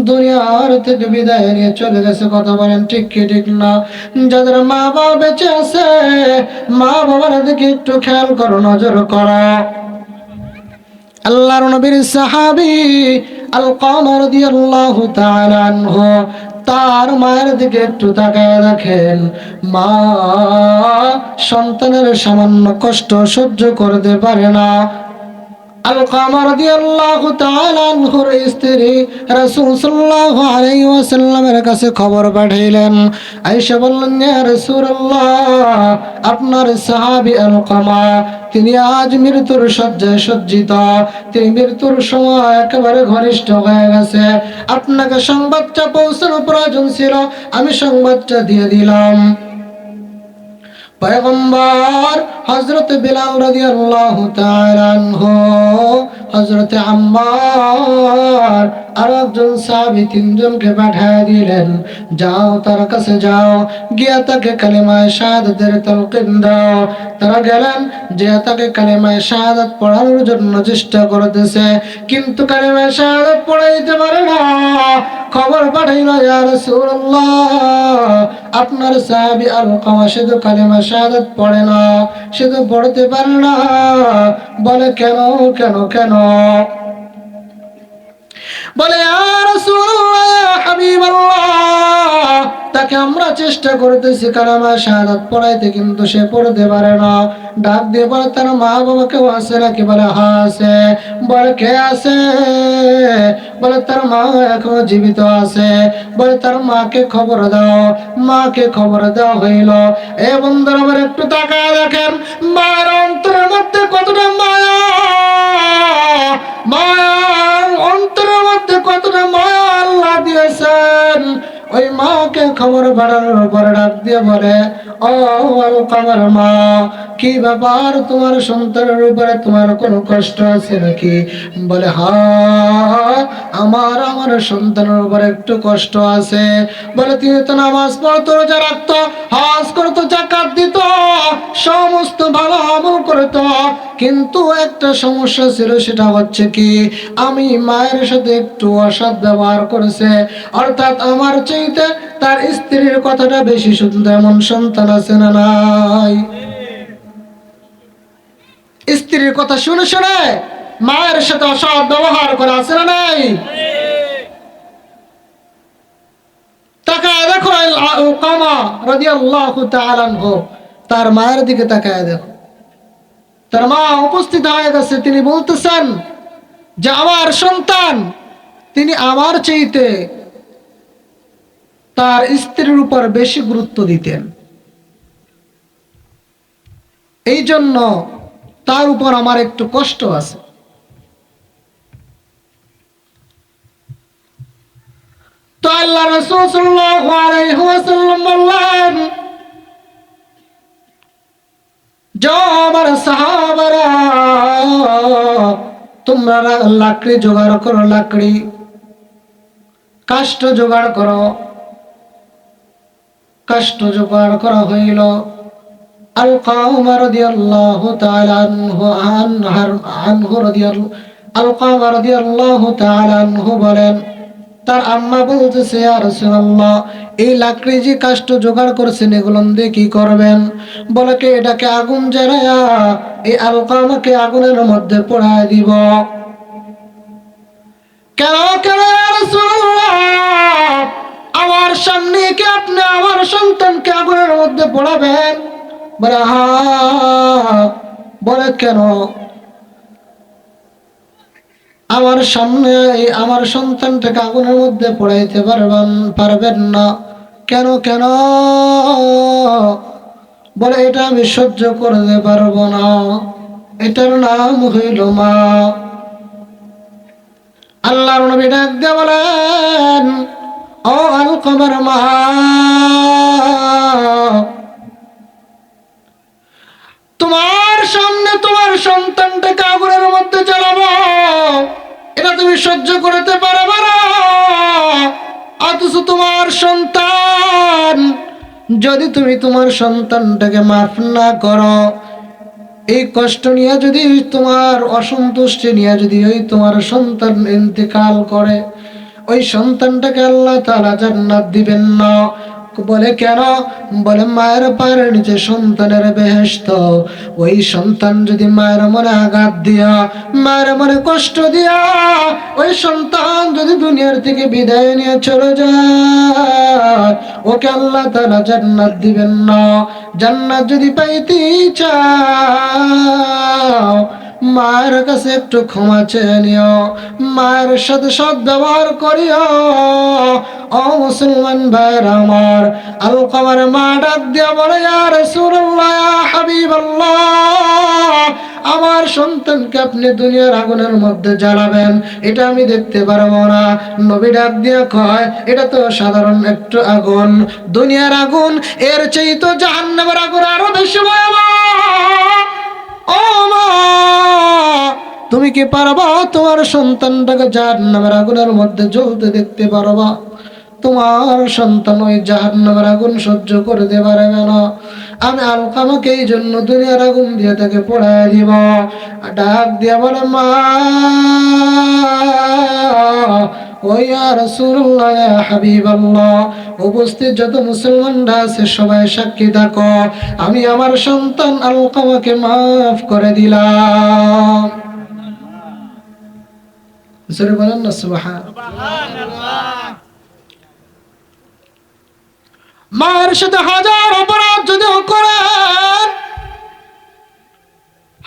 দুনিয়ার থেকে বিদায় নিয়ে চলে গেছে। কথা বলেন ঠিক কি ঠিক না? যাদের মা বাবা বেঁচে আছে, মা বাবার দিকে একটু খেয়াল করো, নজর করো। আল্লাহর নবীর সাহাবী আলকামা রাদিয়াল্লাহু তাআলা আনহু, তার মায়ের দিকে একটু তাকায় দেখেন, মা সন্তানের সামান্য কষ্ট সহ্য করতে পারে না। আলকামা রাদিয়াল্লাহু তাআলা আনহুর স্ত্রী রাসূল সাল্লাল্লাহু আলাইহি ওয়াসাল্লামের কাছে খবর পাঠাইলেন। আয়েশা বললেন, ইয়া রাসূলুল্লাহ, আপনার সাহাবী আলকামা তিনি আজ মৃত্যুর শয্যায় সজ্জিত, তিনি মৃত্যুর সময় একেবারে ঘনিষ্ঠ হয়ে গেছে। আপনাকে সংবাদটা পৌঁছানো প্রয়োজন ছিল, আমি সংবাদটা দিয়ে দিলাম। পয়গম্বর হযরত বিলাল রাদিয়াল্লাহু তাআলা আনহু, হযরত আম্মার আর একজন সাহাবী, তিনজনকে পাঠিয়ে দিলেন, যাও তার কাছে যাও, গিয়ে তাকে কালিমায়ে শাহাদাতের তালকিন দাও। তারা গেলেন, যে তাকে কালিমায়ে শাহাদাত পড়ানোর জন্য চেষ্টা করতেছে, কিন্তু কালিমায়ে শাহাদাত পড়াইতে পারে না। খবর পাঠাইল, ইয়া রাসূলুল্লাহ, আপনার সাহাবী আলকামা সে তো কালিমা শাহাদাত পড়ে না, সে তো পড়তে পারে না। বলে কেন কেন কেন? বলে, ইয়া রাসূলুল্লাহ, ইয়া হাবিবাল্লাহ, তাকে আমরা চেষ্টা করতেছি কালিমা শাহাদাত পড়াইতে, কিন্তু সে পড়তে পারে না। ডাক দিয়ে বলে, তার মা বাবা কেউ আছে নাকি? বলে, হ্যাঁ আছে। বলে, কে আছে? বলে, তার মা এখনো জীবিত আছে। বলে, তার মাকে খবর দাও। মাকে খবর দেওয়া হইল। এ বন্ধুরা, আমার একটু তাকায় দেখেন, মায়ের অন্তরের মধ্যে কতটা মায়া, মায়ার অন্তরের মধ্যে কতটা মায়া আল্লাহ দিয়েছেন। ওই মাকে খবর বাড়ানোর পরে ডাক দিয়ে বলে, ও আলকামার মা, কি ব্যাপার, তোমার সন্তানের উপরে তোমার কোনো কষ্ট আছে নাকি? বলে, হ্যাঁ, আমার সন্তানের উপরে একটু কষ্ট আছে। বলে, তিনি তো নামাজ পড়তো, রোজা রাখতো, হজ করতো, যাকাত দিত, সমস্ত ভালো আমল করতো, কিন্তু একটা সমস্যা ছিল, সেটা হচ্ছে কি, আমি মায়ের সাথে একটু অসৎ ব্যবহার করেছে, অর্থাৎ আমার চাইতে তার স্ত্রীর কথাটা বেশি শুনতো। এমন সন্তান আছে না নাই? স্ত্রীর কথা শুনে শুনে মায়ের সাথে অসৎ ব্যবহার করা আছে না নাই? তাকায় দেখো, আলকামা রাদিয়াল্লাহু তাআলা আনহু, তার মায়ের দিকে তাকায় দেখো, তার মা উপস্থিত হয়ে গেছে। তিনি বলতেছেন যে আমার সন্তান, তিনি আমার চাইতে তার স্ত্রীর উপর বেশি গুরুত্ব দিতেন, এই জন্য তার উপর আমার একটু কষ্ট আছে। তো আল্লাহ রাসূল সাল্লাল্লাহু আলাইহি ওয়াসাল্লাম বললেন, যাও আমার সাহাবারা, তোমরা লাকড়ি জোগাড় করো, লাকড়ি কাষ্ঠ জোগাড় করো। কাষ্ঠ জোগাড় করা হইল। আলকামা রাদিয়াল্লাহু তাআলা আলকামা রাদিয়াল্লাহু তাআলা আনহু বলেন, তার আম্মা বলতেছে, ইয়া রাসূলুল্লাহ, এই লাকড়ি যে কাষ্ঠ জোগাড় করছেন, এগুলো দিয়ে কি করবেন? বলে, কে এটাকে আগুন জ্বালায়া এই আলকামাকে আগুনের মধ্যে পোড়ায় দিব। কেন কেন ইয়া রাসূলুল্লাহ, আমার সামনে কি আপনি আমার সন্তানকে আগুনের মধ্যে পোড়াবেন? বলে, হ্যাঁ। বলে, কেন? আমার সামনে আমার সন্তানটাকে আগুনের মধ্যে পোড়াইতে পারবেন না? কেন কেন? বলে, এটা আমি সহ্য করতে পারবো না, এটার নাম হইল মা। আল্লাহর নবী ডাক দিয়ে বলেন, ও আলকামার মা, তোমার সামনে তোমার সন্তানটাকে আগুনের মধ্যে জ্বালাবো, এটা তুমি সহ্য করতে পারবে না, অথচ তোমার সন্তান, যদি তুমি তোমার সন্তানটাকে মাফ না করো, এই কষ্ট নিয়ে যদি তোমার অসন্তুষ্টি নিয়ে যদি ওই তোমার সন্তান ইন্তেকাল করে, ওই সন্তানটাকে আল্লাহ তাআলা জান্নাত দিবেন না। বলে কেন? বলে মায়ের পায়ের নিচে সন্তানের বেহেশত। ওই সন্তান যদি মায়ের মনে আঘাত দিয়া, মায়ের মনে কষ্ট দিয়া ওই সন্তান যদি দুনিয়ার থেকে বিদায় নিয়ে চলে যায়, ওকে আল্লাহ তাআলা জান্নাত দিবেন না। জান্নাত যদি পাইতে চাও, মায়ের কাছে একটু ক্ষমা চেয়ে নিও, মায়ের সাথে সদ্ব্যবহার করিও। ও মুসলমান ভাইরা আমার, আলকামার মা ডাক দিয়া বলে, ইয়া রাসূলুল্লাহ, ইয়া হাবিবাল্লাহ, আমার সন্তানকে আপনি দুনিয়ার আগুনের মধ্যে জ্বালাবেন, এটা আমি দেখতে পারবো না। নবী ডাক দিয়া কয়, এটা তো সাধারণ একটু আগুন, দুনিয়ার আগুন এর চেয়ে তো জাহান্নামের আগুন আরো বেশি ভয়াবহ। ও মা, তুমি কি পারবা তোমার সন্তানটাকে জাহান্নামের আগুনের মধ্যে জ্বলতে দেখতে পারবা? তোমার সন্তান ওই জাহান্নামের আগুন সহ্য করতে পারবে না। আমি আলকামাকে এই জন্য দুনিয়ার আগুন দিয়ে তাকে পোড়ায় দিব। ডাক দিয়া বলে, মা ও ইয়া রাসূলুল্লাহ, ইয়া হাবিবাল্লাহ, উপস্থিত যত মুসলমানরা আছে সবাই সাক্ষী থাকো, আমি আমার সন্তান আলকামাকে মাফ করে দিলাম। জোরে বলেন না সুবহানাল্লাহ। মায়ের সাথে হাজার অপরাধ যদিও করেন,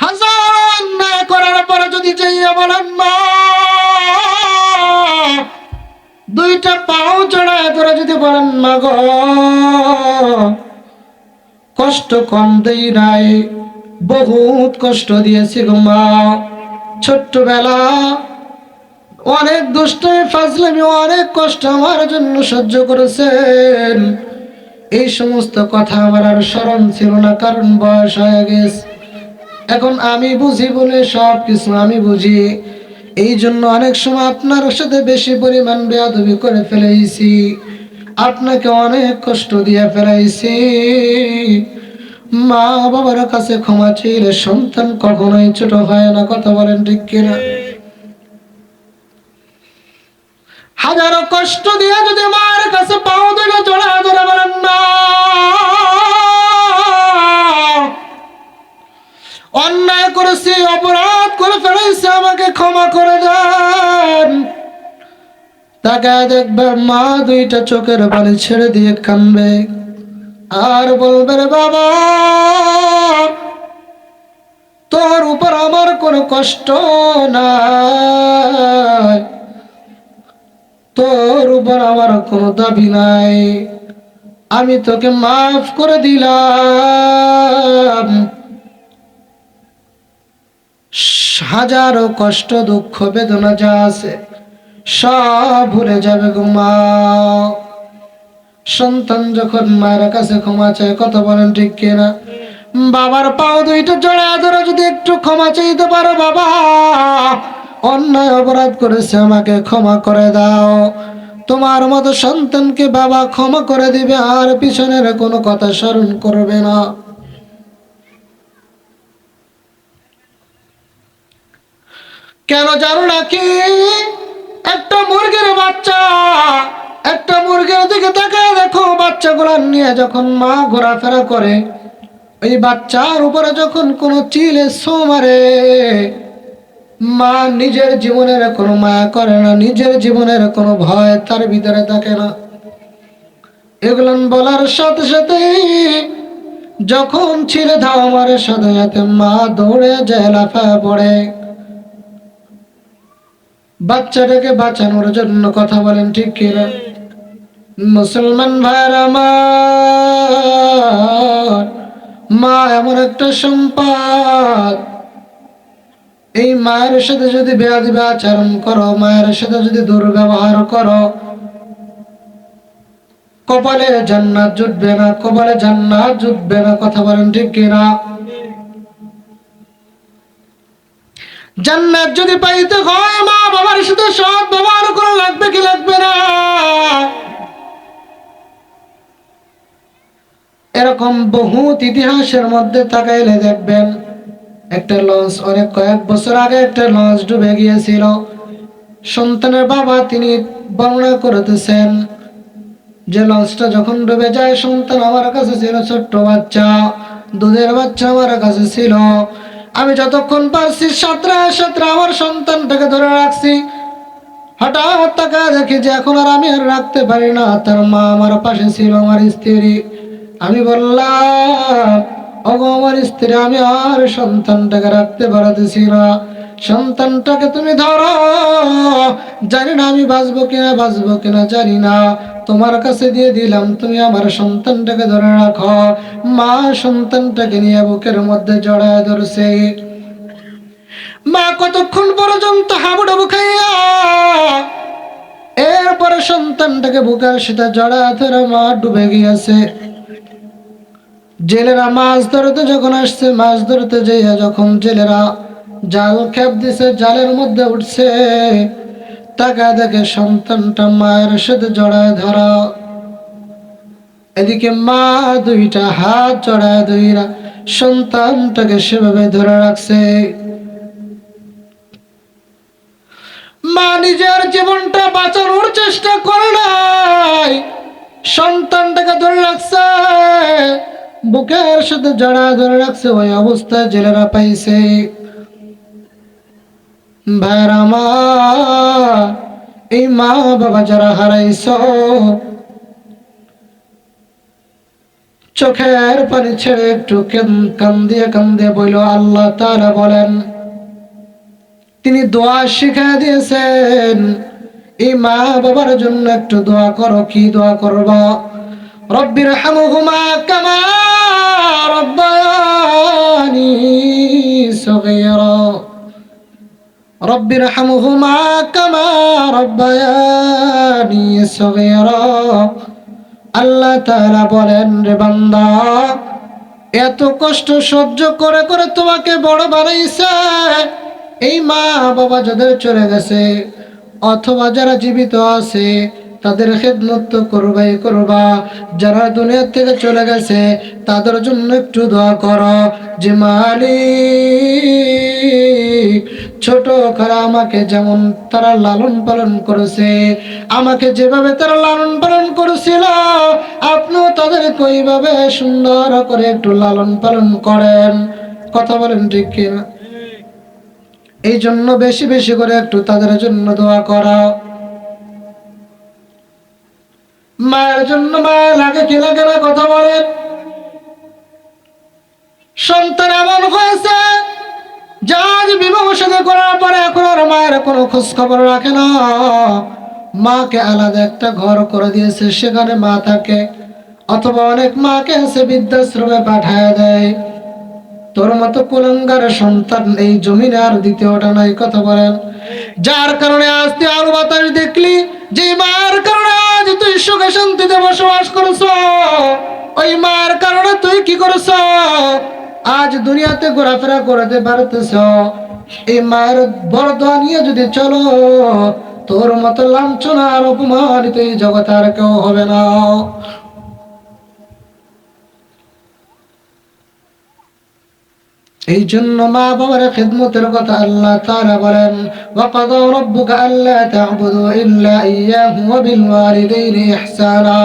হাজার অন্যায় করার পরে যদি যাইয়া বলেন মা, দুইটা পাও জড়ায় ধরে যদি বলেন মা গো, কষ্ট কম দেই নাই, বহুত কষ্ট দিয়েছি গো মা, ছোট্টবেলা অনেক দুষ্টমি ফাজলামি অনেক কষ্ট আমার জন্য সহ্য করেছেন। এই সমস্ত কথা আমার আর স্মরণ ছিল না, কারণ বয়স হয়ে গেছে। এখন আমি বুঝি বলে সব কিছু আমি বুঝি, এই জন্য অনেক সময় আপনার সাথে বেশি পরিমাণ বেয়াদবি করে ফেলেছি, আপনাকে অনেক কষ্ট দিয়ে ফেলাইছি। মা বাবার কাছে ক্ষমা চাইলে সন্তান কখনোই ছোট হয় না। কথা বলেন ঠিক কিনা? হাজারো কষ্ট দিয়ে যদি মার কাছে পাও দুটো জড়া ধরে বলেন না, অন্যায় করেছি, অপরাধ করে ফেলেছি, আমাকে ক্ষমা করে দেন, তাকে দেখবে মা দুইটা চোখের পানি ছেড়ে দিয়ে কাঁদবে আর বলবে, রে বাবা, তোর উপর আমার কোনো কষ্ট নাই, তোর উপর আমার কোনো দাবি নাই, আমি তোকে মাফ করে দিলাম। হাজারো কষ্ট দুঃখ বেদনা যা আছে সব ভুলে যাবে গো মা। সন্তান যখন মায়ের কাছে ক্ষমা চায়, কথা বলেন ঠিক কিনা? বাবার পাও দুইটা জড়া ধরে যদি একটু ক্ষমা চাইতে পারো, বাবা অন্যায় অপরাধ করেছে, আমাকে ক্ষমা করে দাও, তোমার মতো সন্তানকে বাবা ক্ষমা করে দিবে আর পিছনের কোনো কথা স্মরণ করবে না। কেন জানো নাকি? একটা মুরগির বাচ্চা, একটা মুরগির দিকে তাকায় দেখো, বাচ্চাগুলো নিয়ে যখন মা ঘোরাফেরা করে, ওই বাচ্চার উপরে যখন কোনো চিলে ছো মারে, মা নিজের জীবনের কোনো মায়া করে না, নিজের জীবনের কোনো ভয় তার ভিতরে থাকে না। এগুলো বলার সাথে সাথে যখন ছিলে ধাও মারে, সাথে সাথে মা দৌড়ে যায়, লাফায় পড়ে বাচ্চাটাকে বাঁচানোর জন্য। কথা বলেন ঠিক কিনা? মুসলমান ভাইরা আমার, মা এমন একটা সম্পদ, এই মায়ের সাথে যদি বেয়াদবি আচরণ করো, মায়ের সাথে যদি দুর্ব্যবহার করো, কপালে জান্নাত জুটবে না, কপালে জান্নাত জুটবে না। কথা বলেন ঠিক কিনা? জান্নাত যদি পাইতে হয়, মা বাবার সাথে সৎ ব্যবহার করা লাগবে কি লাগবে না? এরকম বহুত ইতিহাসের মধ্যে তাকাইলে দেখবেন একটা লঞ্চ অনেক কয়েক বছর আগে একটা লঞ্চ ডুবে গিয়েছিল। সন্তানের বাবা তিনি বর্ণনা করতেছেন যে লঞ্চটা যখন ডুবে যায়, সন্তান আমার কাছে ছিল ছোট্ট বাচ্চা, দুধের বাচ্চা আমার কাছে ছিল। আমি যতক্ষণ পারছি সাঁতরা সাঁতরা আমার সন্তানটাকে ধরে রাখছি। হঠাৎ তাকা দেখি যে এখন আর আমি আর রাখতে পারি না। তার মা আমার পাশে ছিল, আমার স্ত্রী। আমি বললাম, ওগো আমার স্ত্রী, আমি আর সন্তানটাকে রাখতে পারতেছি না, সন্তানটাকে তুমি ধরো। জানি না আমি বাঁচবো কিনা জানি না, তোমার কাছে দিয়ে দিলাম, তুমি আমার সন্তানটাকে ধরে রাখো। মা সন্তানটাকে নিয়ে বুকের মধ্যে জড়ায় ধরছে। মা কতক্ষণ পর্যন্ত হাবুডাবু খাইয়া এরপরে সন্তানটাকে বুকের সাথে জড়ায় ধরে মা ডুবে গিয়েছে। জেলেরা মাছ ধরতে যখন আসছে, মাছ ধরতে যাইয়া যখন জেলেরা জাল খেপ দিছে, জালের মধ্যে উঠছে, টাকা দেখে সন্তানটা মায়ের সাথে জড়ায় ধরা। এদিকে মা দুইটা হাত জড়ায় ধইরা সন্তানটাকে সেভাবে ধরে রাখছে। মা নিজের জীবনটা বাঁচানোর চেষ্টা করে নাই, সন্তানটাকে ধরে রাখছে, বুকের সাথে জড়ায় ধরে রাখছে। ওই অবস্থায় জেলেরা পাইছে। ভাইরা আমার, এই মা বাবা যারা হারাইছ, চোখের পানি ছেড়ে একটু কান্দিয়ে কান্দিয়ে বইল। আল্লাহ তাআলা বলেন, তিনি দোয়া শিখিয়ে দিয়েছেন, এই মা বাবার জন্য একটু দোয়া করো। কি দোয়া করবা? রব্বির হামহুমা কামা রব্বায়ানি সগীরা, রব্বির হামহুমা কামা রব্বায়ানি সগীরা। আল্লাহ তাআলা বলেন, রে বান্দা, এত কষ্ট সহ্য করে করে তোমাকে বড় বানাইছে। এই মা বাবা যাদের চলে গেছে অথবা যারা জীবিত আছে তাদের খেদমত তো করবাই করবা। যারা দুনিয়া থেকে চলে গেছে তাদের জন্য একটু দোয়া করো যে মালিক, ছোট করে আমাকে যেমন তারা লালন পালন করেছে, আমাকে যেভাবে তারা লালন পালন করেছিল, আপনিও তাদেরকে ওইভাবে সুন্দর করে একটু লালন পালন করেন। কথা বলেন ঠিক কিনা? এই জন্য বেশি বেশি করে একটু তাদের জন্য দোয়া করা। মায়ের জন্য মায়া লাগে কি লাগে না? কথা বলেন। সন্তান এমন হয়েছে যা আজ বিবাহ সাথে করার পরে এখন আর মায়ের কোনো খোঁজ খবর রাখে না। মাকে আলাদা একটা ঘর করে দিয়েছে, সেখানে মা থাকে। অথবা অনেক মাকে এসে বৃদ্ধাশ্রমে পাঠায় দেয়। তোর মতো কুলাঙ্গার সন্তান এই জমিনে আর দ্বিতীয়টা নাই। কথা বলেন। যার কারণে আজ তুই আলো বাতাস দেখলি, যে মায়ের কারণে আজ তুই সুখে শান্তিতে বসবাস করছ, ওই মায়ের কারণে তুই কি করছ? আজ দুনিয়াতে ঘোরাফেরা করতে পারতেছ। এই মায়ের বরদোয়া নিয়ে যদি চলো, তোর মতো লাঞ্ছনা আর অপমানিত এই জগতে আর কেউ হবে না। এই জন্য মা বাবার খিদমতের কথা আল্লাহ তাআলা বলেন, ওয়াকাদা রাব্বুকা আল্লা তা'বুদু ইল্লা ইয়্যাহু ওয়া বিল ওয়ালিদাইনি ইহসানা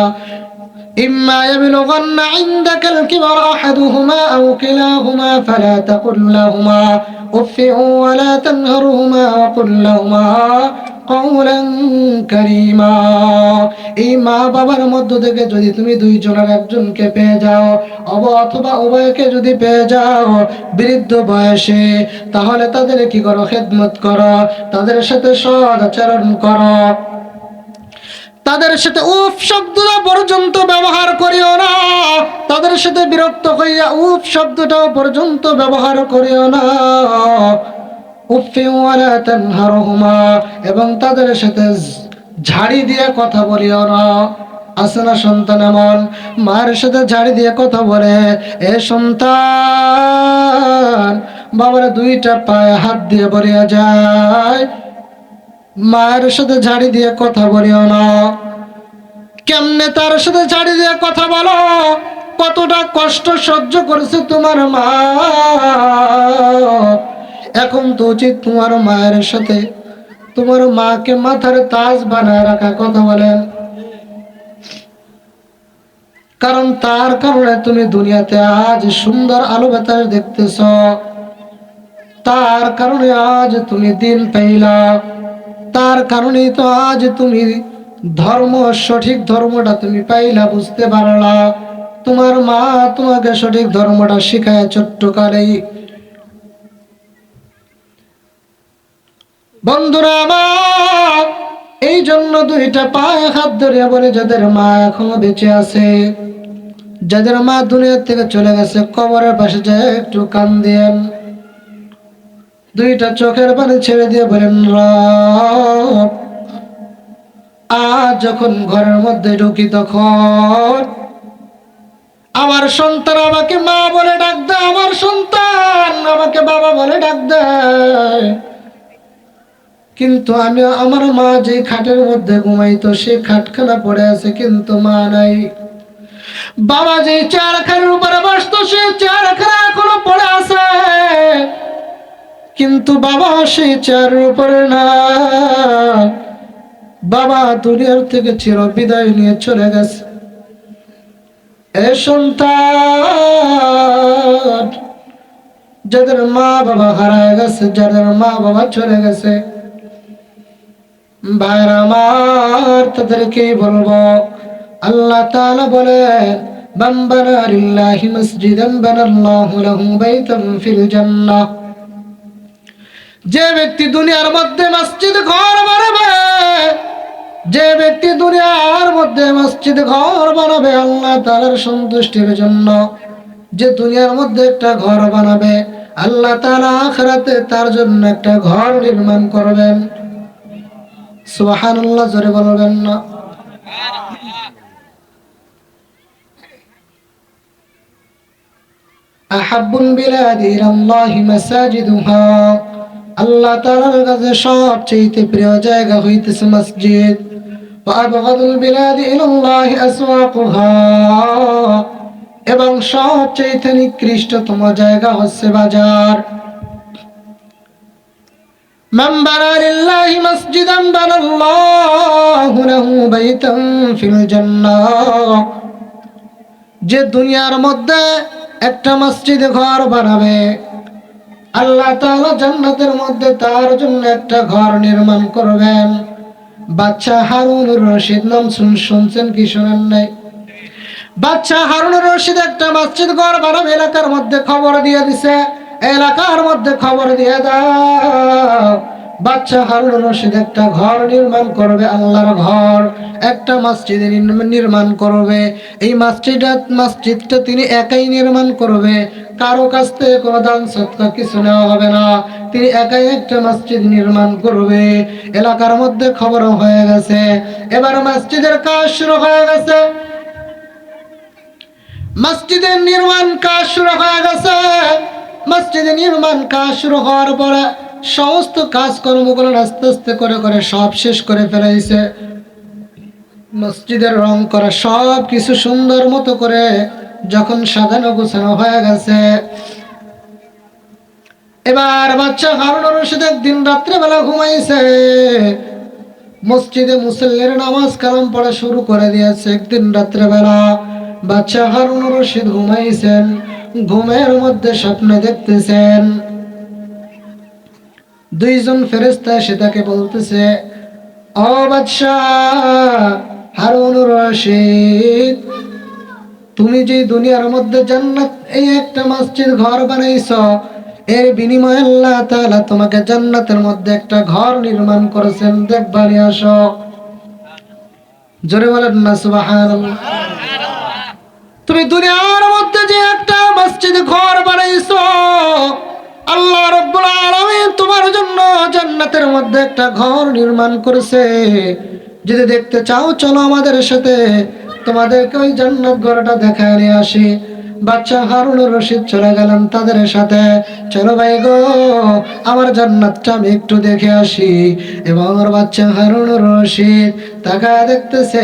ইম্মা ইয়াবলুগান্না ইনদাকাল কিবারা আহাদুহুমা আও কিলাহুমা ফালা তাকুল লাহুমা উফফিন ওয়া লা তানহারহুমা ওয়া কুল লাহুমা কওলান কারীমা। এই মা বাবার মধ্য থেকে যদি তুমি দুইজনের একজনকে পেয়ে যাও অথবা উভয়কে যদি পেয়ে যাও বৃদ্ধ বয়সে, তাহলে তাদের কি করো? খেদমত করো, তাদের সাথে সৎ আচরণ করো, তাদের সাথে উফ শব্দটা পর্যন্ত ব্যবহার করিও না, তাদের সাথে বিরক্ত হইয়া উফ শব্দটাও পর্যন্ত ব্যবহার করিও না। উফফি ওয়ালা তানহারহুমা, এবং তাদের সাথে ঝাড়ি দিয়ে কথা বলিও না। আছে না সন্তান এমন মায়ের সাথে ঝাড়ি দিয়ে কথা বলে, এ সন্তান, বাবার দুইটা পায়ে হাত দিয়ে বলিয়া যায়, মায়ের সাথে ঝাড়ি দিয়ে কথা বলিও না। কেমনে তার সাথে ঝাড়ি দিয়ে কথা বলো? কতটা কষ্ট সহ্য করেছে তোমার মা। এখন তো উচিত তোমার মায়ের সাথে তোমার মাকে মাথার তাজ বানায় রাখা। কথা বলেন। কারণ তার কারণে তুমি দুনিয়াতে আজ সুন্দর আলো বাতাস দেখতেছ, তার কারণে আজ তুমি দিন পাইলা, তার কারণেই তো আজ তুমি ধর্ম, সঠিক ধর্মটা তুমি পাইলা, বুঝতে পারলা। তোমার মা তোমাকে সঠিক ধর্মটা শিখায় ছোট্ট কালেই। বন্ধুরা আমার, এই জন্য দুইটা পায়ে হাত ধরে বলে, যাদের মা এখনো বেঁচে আছে, যাদের মা দুনিয়া থেকে চলে গেছে, কবরের পাশে যায় একটু কান দিয়েন, দুইটা চোখের পানি ছেড়ে দিয়ে বলেন, রব, আজ যখন ঘরের মধ্যে ঢুকি তখন আমার সন্তান আমাকে মা বলে ডাক দেয়, আমার সন্তান আমাকে বাবা বলে ডাক দেয়, কিন্তু আমি আমার মা যে খাটের মধ্যে ঘুমাইতো সেই খাটখানা পড়ে আছে, কিন্তু মা নাই। বাবা যে চেয়ারখানার উপরে বসতো সেই চেয়ারখানা এখনো পড়ে আছে, কিন্তু বাবা সেই চেয়ারের উপরে না। বাবা দুনিয়ার থেকে চির বিদায় নিয়ে চলে গেছে। এ সন্তান, যাদের মা বাবা হারায় গেছে, যাদের মা বাবা চলে গেছে, ভাইরা আমার, তাদেরকে বলবো, আল্লাহ তাআলা বলেন, মান বানা লিল্লাহি মসজিদান বানাল্লাহু লাহু বাইতান ফিল জান্নাহ। যে ব্যক্তি দুনিয়ার মধ্যে মসজিদ ঘর বানাবে, যে ব্যক্তি দুনিয়ার মধ্যে মসজিদ ঘর বানাবে আল্লাহ তাআলার সন্তুষ্টির জন্য, যে দুনিয়ার মধ্যে একটা ঘর বানাবে, আল্লাহ তাআলা আখিরাতে তার জন্য একটা ঘর নির্মাণ করবেন। সুবহানাল্লাহ, জোরে বলবেন না? আহাব্বুল বিলাদি ইলাল্লাহি মাসাজিদুহা, আল্লাহ তাআলার কাছে সবচেয়ে প্রিয় জায়গা হইতেছে মসজিদ। ওয়া আবগাদুল বিলাদি ইলাল্লাহি আসওয়াকুহা, এবং সবচেয়ে নিকৃষ্টতম জায়গা হচ্ছে বাজার। মান বানা লিল্লাহি মসজিদান বানাল্লাহু লাহু বাইতান ফিল জান্নাহ। যে দুনিয়ার মধ্যে একটা মসজিদ ঘর বানাবে, আল্লাহ তাআলা জান্নাতের মধ্যে তার জন্য একটা ঘর নির্মাণ করবেন। বাদশা হারুনুর রশিদ নাম শুনছেন কি শোনেন নাই? বাদশা হারুনুর রশিদ একটা মসজিদ ঘর বানাবে, এলাকার মধ্যে খবর দিয়ে দিছে, এলাকার মধ্যে খবর দিয়ে দাও, বাদশা হারুনুর রশিদ একটা ঘর নির্মাণ করবে, আল্লাহর ঘর, একটা মসজিদ নির্মাণ করবে। এই মসজিদটা তিনি একাই নির্মাণ করবে, কারো কাছ থেকে কোনো দান সদকা কিছু নেওয়া হবে না, তিনি একাই একটা মসজিদ নির্মাণ করবে। এলাকার মধ্যে খবর হয়ে গেছে, এবার মসজিদের কাজ শুরু হয়ে গেছে। মসজিদের নির্মাণ কাজ শুরু হয়ে গেছে। মসজিদের নির্মাণ কাজ শুরু হওয়ার পরে সমস্ত কাজকর্মগুলো আস্তে আস্তে করে করে সব শেষ করে ফেলেছে। মসজিদের রং করা সব কিছু সুন্দর মতো করে যখন সাজানো গোছানো হয়ে গেছে, এবার বাদশা হারুনুর রশিদ একদিন রাত্রেবেলা ঘুমাইছে, মসজিদে মুসল্লির নামাজ কালাম পড়া শুরু করে দিয়েছে। একদিন রাত্রেবেলা বাদশা হারুনুর রশিদ ঘুমাইছেন, ঘুমের মধ্যে স্বপ্ন দেখতেছেন, দুইজন ফেরেশতা এসে তাকে বলতেছে, ও বাদশা হারুনুর রশিদ, তুমি যে দুনিয়ার মধ্যে জান্নাত এই একটা মসজিদ ঘর বানাইছো, এর বিনিময়ে আল্লাহ তাআলা তোমাকে জান্নাতের মধ্যে একটা ঘর নির্মাণ করেছেন, দেখবারে আসো। জোরে বলেন না সুবহানাল্লাহ। তুমি দুনিয়ার মধ্যে যে একটা মসজিদ ঘর বানাইছো, আল্লাহ রাব্বুল আলামিন তোমার জন্য জান্নাতের মধ্যে একটা ঘর নির্মাণ করেছে। যদি দেখতে চাও চলো আমাদের সাথে, তোমাদেরকে ওই জান্নাত ঘরটা দেখায় নিয়ে আসি। বাচ্চা হারুনুর রশিদ চলে গেলেন তাদের সাথে। চলো ভাই গো, আমার জান্নাতটা আমি একটু দেখে আসি। এবং আমার বাচ্চা হারুনুর রশিদ তাকায় দেখতেছে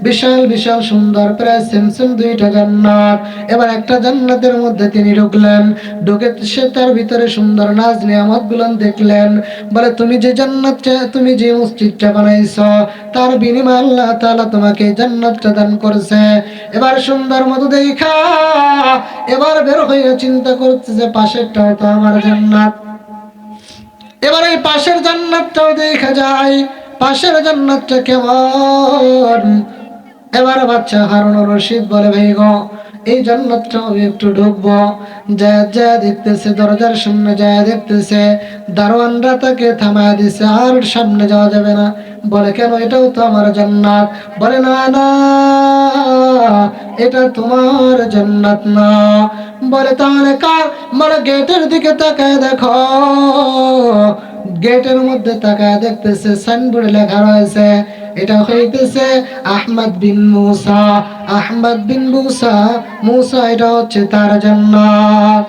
বিশাল বিশাল সুন্দর প্রায় সেমসেম দুইটা জান্নাত। এবার একটা জান্নাতের মধ্যে তিনি ঢুকলেন, ঢুকে সে তার ভিতরে সুন্দর নাজ নিয়ামত গুলো দেখলেন। বলে, তুমি যে জান্নাতটা, তুমি যে মসজিদটা বানাইছো, তার বিনিময়ে আল্লাহ তাআলা তোমাকে জান্নাতটা দান করেছে। এবার সুন্দর মতো দেখা এবার বের হয়ে চিন্তা করতেছে পাশেরটাও তো আমার জান্নাত। এবার এই পাশের জান্নাতটাও দেখা যায়, পাশের জান্নাতটা কেমন। এবার বাচ্চা হারুনুর রশিদ বলে, ভাই গো, এই জান্নাতটা আমি একটু ঢুকবো। যা যা দেখতেছে, দরজার সামনে যায় দেখতেছে দারোয়ানরা তাকে থামায় দিছে, আর সামনে যাওয়া যাবে না। বলে, কেন? এটাও তো আমার জান্নাত। বলে, না না, এটা তোমার জান্নাত না। বলে, তাহলে কার? বলে, গেটের দিকে তাকায় দেখো। গেটের মধ্যে তাকায় দেখতেছে সাইনবোর্ডে লেখা রয়েছে, এটা হইতেছে আহমদ বিন মুসা। আহমদ বিন মুসা, মুসা এটা হচ্ছে তার জান্নাত।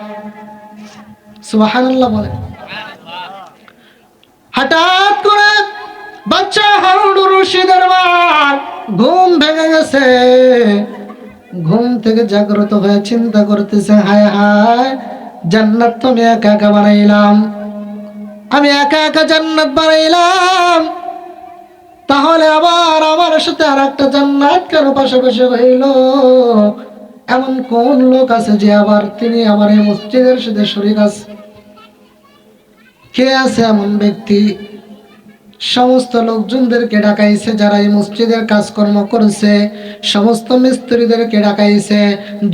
সুবহানাল্লাহ বলে। হঠাৎ করে বাচ্চা হারুনুর রশিদের ঘুম ভেঙে গেছে। ঘুম থেকে জাগ্রত হয়ে চিন্তা করতেছে, হায় হায়, জান্নাত তো আমি একা একা বানাইলাম, আমি একা একা জান্নাত বানাইলাম, তাহলে আবার আমার সাথে আর একটা জান্নাত কেন পাশাপাশি হইল? এমন কোন লোক আছে যে আবার তিনি আমার এই মসজিদের সাথে শরীক আছে? কে আছে এমন ব্যক্তি? সমস্ত লোকজনদেরকে ডাকাইছে, যারা এই মসজিদের কাজকর্ম করেছে, সমস্ত মিস্ত্রিদেরকে ডাকাইছে,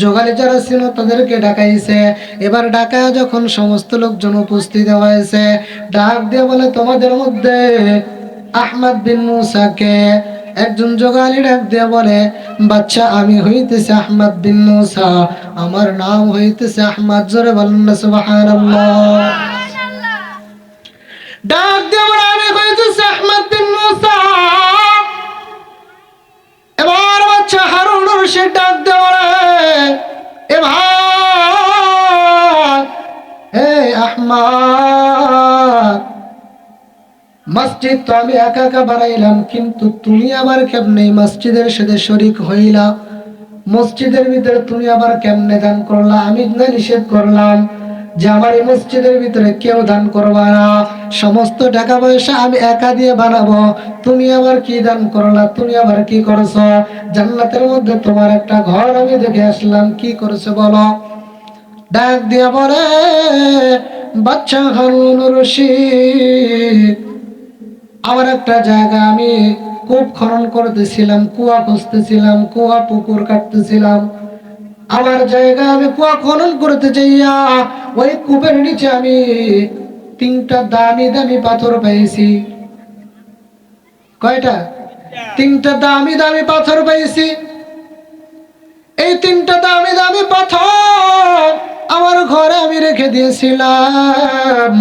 জোগালি যারা ছিল তাদেরকে ডাকাইছে। এবার ডাকায় যখন সমস্ত লোকজন উপস্থিত হয়েছে, ডাক দিয়ে বলে, তোমাদের মধ্যে আহমদ বিন মুসাকে? একজন জোগালি ডাক দিয়ে বলে, বাচ্চা, আমি হইতেছে আহমদ বিন মুসা, আমার নাম হইতেছে আহমদ। জোরে বলেন না সুবহানাল্লাহ। ডাক দিয়ে বলে, আমি হইতেছে আহমদ বিন মুসা। এবার বাচ্চা হারুনুর রশিদ ডাক দিয়ে বলে, এ ভাই, এই আহমদ, মসজিদ তো আমি একা একা বানাইলাম, কিন্তু তুমি আবার কেমনে মসজিদের সাথে শরীক হইলা? মসজিদের ভিতরে তুমি আবার কেমনে দান করলা? আমি না নিষেধ করলাম যে আমার এই মসজিদের ভিতরে কেউ দান করবা না, সমস্ত টাকা পয়সা আমি একা দিয়ে বানাবো, তুমি আবার কি দান করলা? তুমি আবার কি করছো? জান্নাতের মধ্যে তোমার একটা ঘর আমি দেখে আসলাম, কি করেছো বলো? ডাক দিয়া বলে, বাচ্চা হারুনুর রশিদ, আমার একটা জায়গা আমি কূপ খনন করতেছিলাম, কুয়া খুঁজতেছিলাম, কুয়া পুকুর কাটতেছিলাম। আমার জায়গা আমি কুয়া খনন করতে চাইয়া ওই কূপের নিচে আমি 3টা দামি দামি পাথর পেয়েছি। কয়টা? 3টা দামি দামি পাথর পেয়েছি। এই 3টা দামি দামি পাথর আমার ঘরে আমি রেখে দিয়েছিলাম।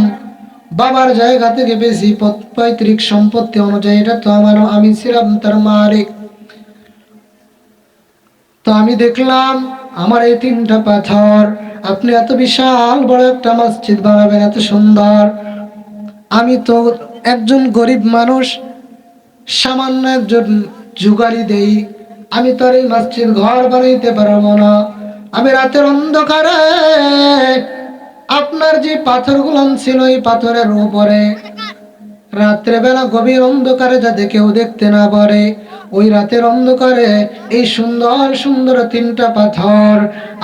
বাবার জায়গা থেকে বেশি পৈতৃক সম্পত্তি অনুযায়ী এটা তো আমার, আমি ছিলাম তার মালিক। তো আমি দেখলাম আমার এই 3টা পাথর, আপনি এত বিশাল বড় একটা মসজিদ বানাবেন, এত সুন্দর, আমি তো একজন গরিব মানুষ, সামান্য একজন জুগারি দেই, আমি তো আর এই মসজিদ ঘর বানাইতে পারবো না। আমি রাতের অন্ধকারে আপনার যে পাথরগুলো ছিল এই পাথরের উপরে, রাত্রেবেলা গভীর অন্ধকারে যাতে কেউ দেখতে না পারে, ওই রাতের অন্ধকারে এই সুন্দর সুন্দর 3টা পাথর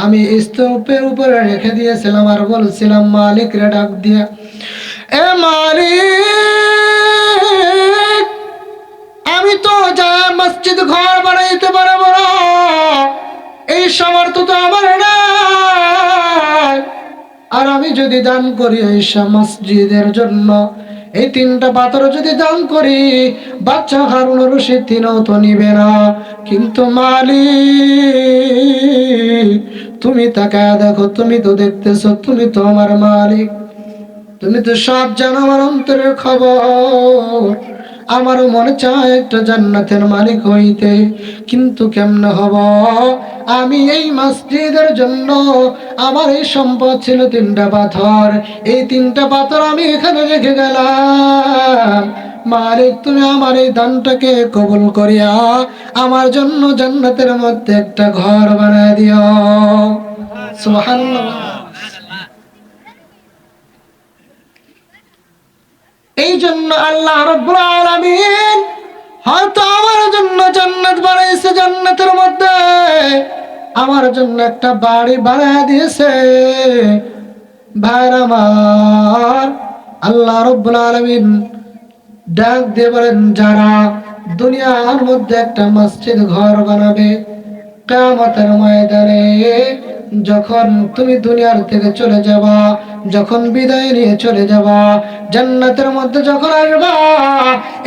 আমি স্তূপের উপরে রেখে দিয়েছিলাম। আর বলছিলাম, মালিক রে ডাক দিয়ে, এ মালিক, আমি তো যা মসজিদ ঘর বানাইতে পারবো না, এই সামর্থ্য তো আমার নাই। আর আমি যদি দান করি এই মসজিদের জন্য, এই 3টা পাথর যদি দান করি, বাচ্চা হারুনুর রশিদ তিনিও তো নিবে না। কিন্তু মালিক, তুমি তাকায় দেখো, তুমি তো দেখতেছো, তুমি তো আমার মালিক, তুমি তো সব জানো আমার অন্তরের খবর। আমারও মনে চায় একটা জান্নাতের মালিক হইতে, কিন্তু কেমনে হব? আমি এই মসজিদের জন্য আমার এই সম্পদ ছিল 3টা পাথর, এই 3টা পাথর আমি এখানে রেখে গেলাম। মালিক, তুমি আমার এই দানটাকে কবুল করিয়া আমার জন্য জান্নাতের মধ্যে একটা ঘর বানায় দিও। সুবহানাল্লাহ। এই জন্য আল্লাহ রাব্বুল আলামিন হয়তো আমার জন্য জান্নাত বানাইছে, জান্নাতের মধ্যে আমার জন্য একটা বাড়ি বানায় দিয়েছে। ভাইরা আমার, আল্লাহ রাব্বুল আলামিন ডাক দিয়ে বলেন, যারা দুনিয়ার মধ্যে একটা মসজিদ ঘর বানাবে, কিয়ামতের ময়দানে যখন তুমি দুনিয়ার থেকে চলে যাবা, যখন বিদায় নিয়ে চলে যাবা, জান্নাতের মধ্যে যখন আসবা,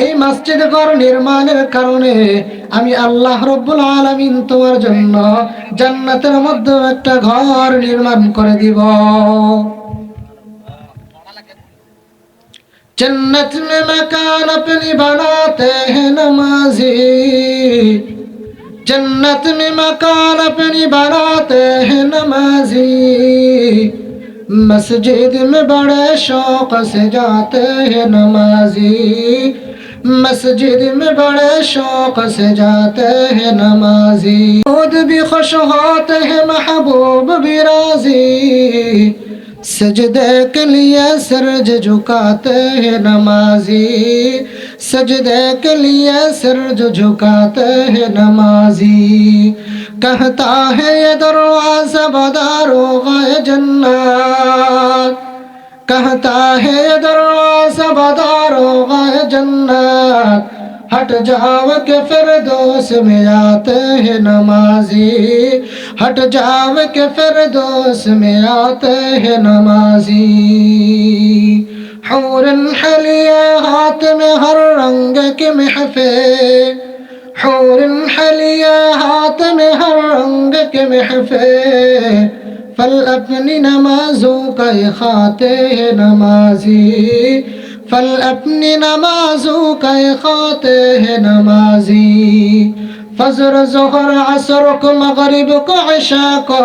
এই মসজিদ ঘর নির্মাণের কারণে আমি আল্লাহ রাব্বুল আলামিন তোমার জন্য জান্নাতের মধ্যে একটা ঘর নির্মাণ করে দিব। जन्नत में मकान अपनी बनाते हैं नमाजी, जन्नत में मकान अपनी बनाते हैं नमाजी, मस्जिद में बड़े शौक से जाते हैं नमाजी, मस्जिद में बड़े शौक से जाते हैं नमाजी, खुद भी खुश होते हैं महबूब भी राजी, सजदे के लिए सिर झुकाते हैं नमाजी, सजदे के लिए सिर झुकाते हैं नमाजी, कहता है ये दरवाज़ा बदारोग़ जन्नत, कहता है ये दरवाज़ा बदारोग़ जन्नत, हट जाओ के फिरदौस में आते हैं नमाजी, हट जाओ के फिरदौस में आते हैं नमाजी, हूरन हलिया हाथ में हर रंग के महफे, हूरन हलिया हाथ में हर रंग के महफे, फल अपनी नमाजों का खाते हैं नमाजी, फल अपनी नमाजों का खाते हैं नमाजी, फजर ज़ोहर असर को मगरिब को इशा को,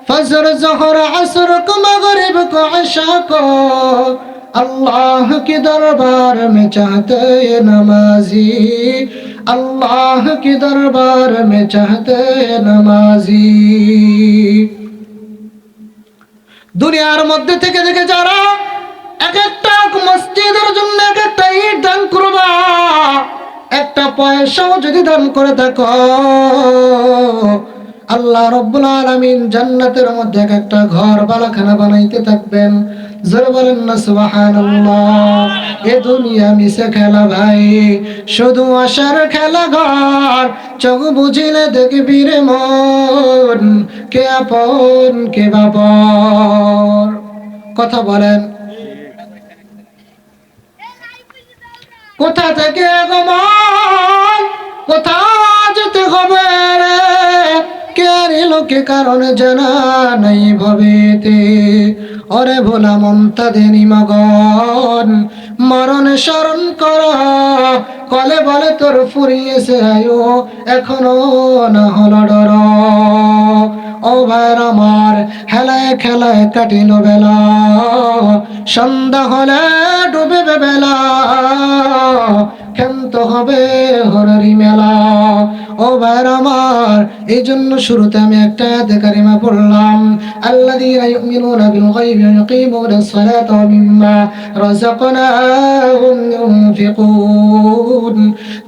फजर ज़ोहर असर को मगरिब को इशा को, अल्लाह के दरबार में चाहते हैं नमाजी, अल्लाह के दरबार में चाहते हैं नमाजी। দুনিয়ার মধ্যে থেকে দেখে যারা এক একটা মসজিদের জন্য এক একটা ইট দান করবা, একটা পয়সাও যদি দান করে থাকো, আল্লাহ রাব্বুল আলামিন জান্নাতের মধ্যে এক একটা ঘর বালাখানা বানাইতে থাকবেন। জোরে বলেন না সুবহানাল্লাহ। এ দুনিয়া মিছে খেলা ভাই, শুধু আশার খেলা ঘর, চোখ বুঝিলে দেখবি রে মন, কে আপন কে বাপর। কথা বলেন, কোথা থেকে আগমন, কোথা যেতে হবে রে, কে এলো কে কারণে জানা নাই ভবেতে, ওরে ভোলা মন তাদেরই মগন, মরণ স্মরণ কর, কলে বলে তোর ফুরিয়েছে আয়ু, এখনো না হলো ডর। ও ভাইর আমার, হেলায় খেলায় কাটিল বেলা, সন্ধ্যা হলে ডুবে বেলা, ক্ষান্ত হবে হরারি মেলা। ও ভাইর আমার, এই জন্য শুরুতে আমি একটা আয়াতে কারিমা পড়লাম, আল্লাযীনা ইউমিনুনা বিল গায়বি ওয়া ইয়াকিমুনাস সালাতা ওয়া মিম্মা রাযাকনাহুম ইউনফিকুন।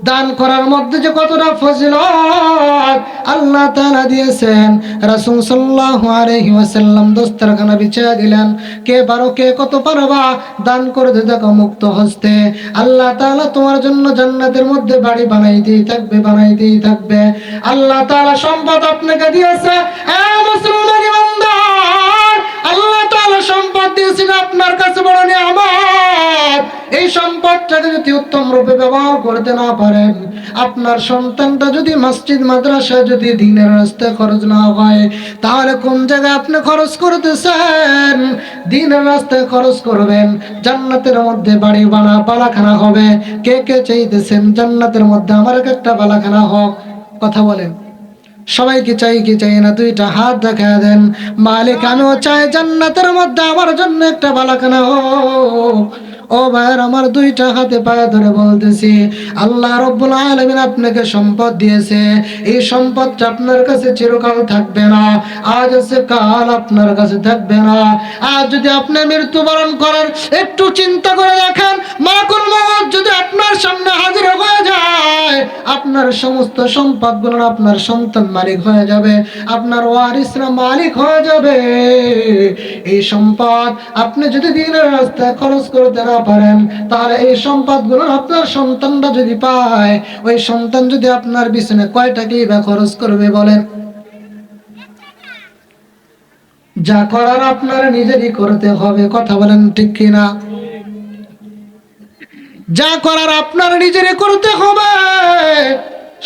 দান করার মধ্যে যে কতটা ফজিলত আল্লাহ তাআলা দিয়েছেন, রাসূল সাল্লাল্লাহু আলাইহি ওয়াসাল্লাম দস্তরখানা বিছিয়ে দিলেন, কে পারো কে কত পারবা দান করে দেখো মুক্ত হস্তে। আল্লাহ তাআলা তোমার জন্য জান্নাতের মধ্যে বাড়ি বানাইতেই থাকবে, বানাইতেই থাকবে। আল্লাহ তাআলা সম্পদ আপনাকে দিয়েছে, এ মুসলমান ইমানদার, আল্লাহ তাআলা সম্পদ দিয়েছেন আপনার কাছে বড় নিয়ামত। এই সম্পদটাকে যদি যদি উত্তম রূপে ব্যবহার করতে না পারেন, আপনার সন্তানটা যদি মসজিদ মাদ্রাসায় যদি দিনের রাস্তায় খরচ না হয়, তাহলে কোন জায়গায় আপনি খরচ করতেছেন? দিনের রাস্তায় খরচ করবেন, জান্নাতের মধ্যে বাড়ি বানা বালাখানা হবে। কে কে চাইতেছেন জান্নাতের মধ্যে আমার একটা বালাখানা হোক? কথা বলেন। সবাই কি চাই কি চাই না? দুইটা হাত দেখা দেন। মালিক আমিও চাই জান্নাতের মধ্যে আমার জন্য একটা বালাখানা হোক। ও ভাইয়ের আমার, দুইটা হাতে পায়ে ধরে বলতেছি, আল্লাহ রব্বুল আলামিন আপনাকে সম্পদ দিয়েছে, এই সম্পদটা আপনার কাছে চিরকাল থাকবে না। আজ আছে কাল আপনার কাছে থাকবে না। আজ যদি আপনি মৃত্যুবরণ করেন, একটু চিন্তা করে দেখেন, মালাকুল মউত যদি আপনার সামনে হাজির হয়ে যায়, আপনার সমস্ত সম্পদগুলো আপনার সন্তান মালিক হয়ে যাবে, আপনার ওয়ারিসরা মালিক হয়ে যাবে। এই সম্পদ আপনি যদি দিনের রাস্তায় খরচ করতে না পারেন, তাহলে এই সম্পদগুলো আপনার সন্তানরা যদি পায়, ওই সন্তান যদি আপনার পিছনে কয় টাকাই বা খরচ করবে বলেন? যা করার আপনার নিজেরই করতে হবে। কথা বলেন ঠিক কিনা? যা করার আপনার নিজেরই করতে হবে।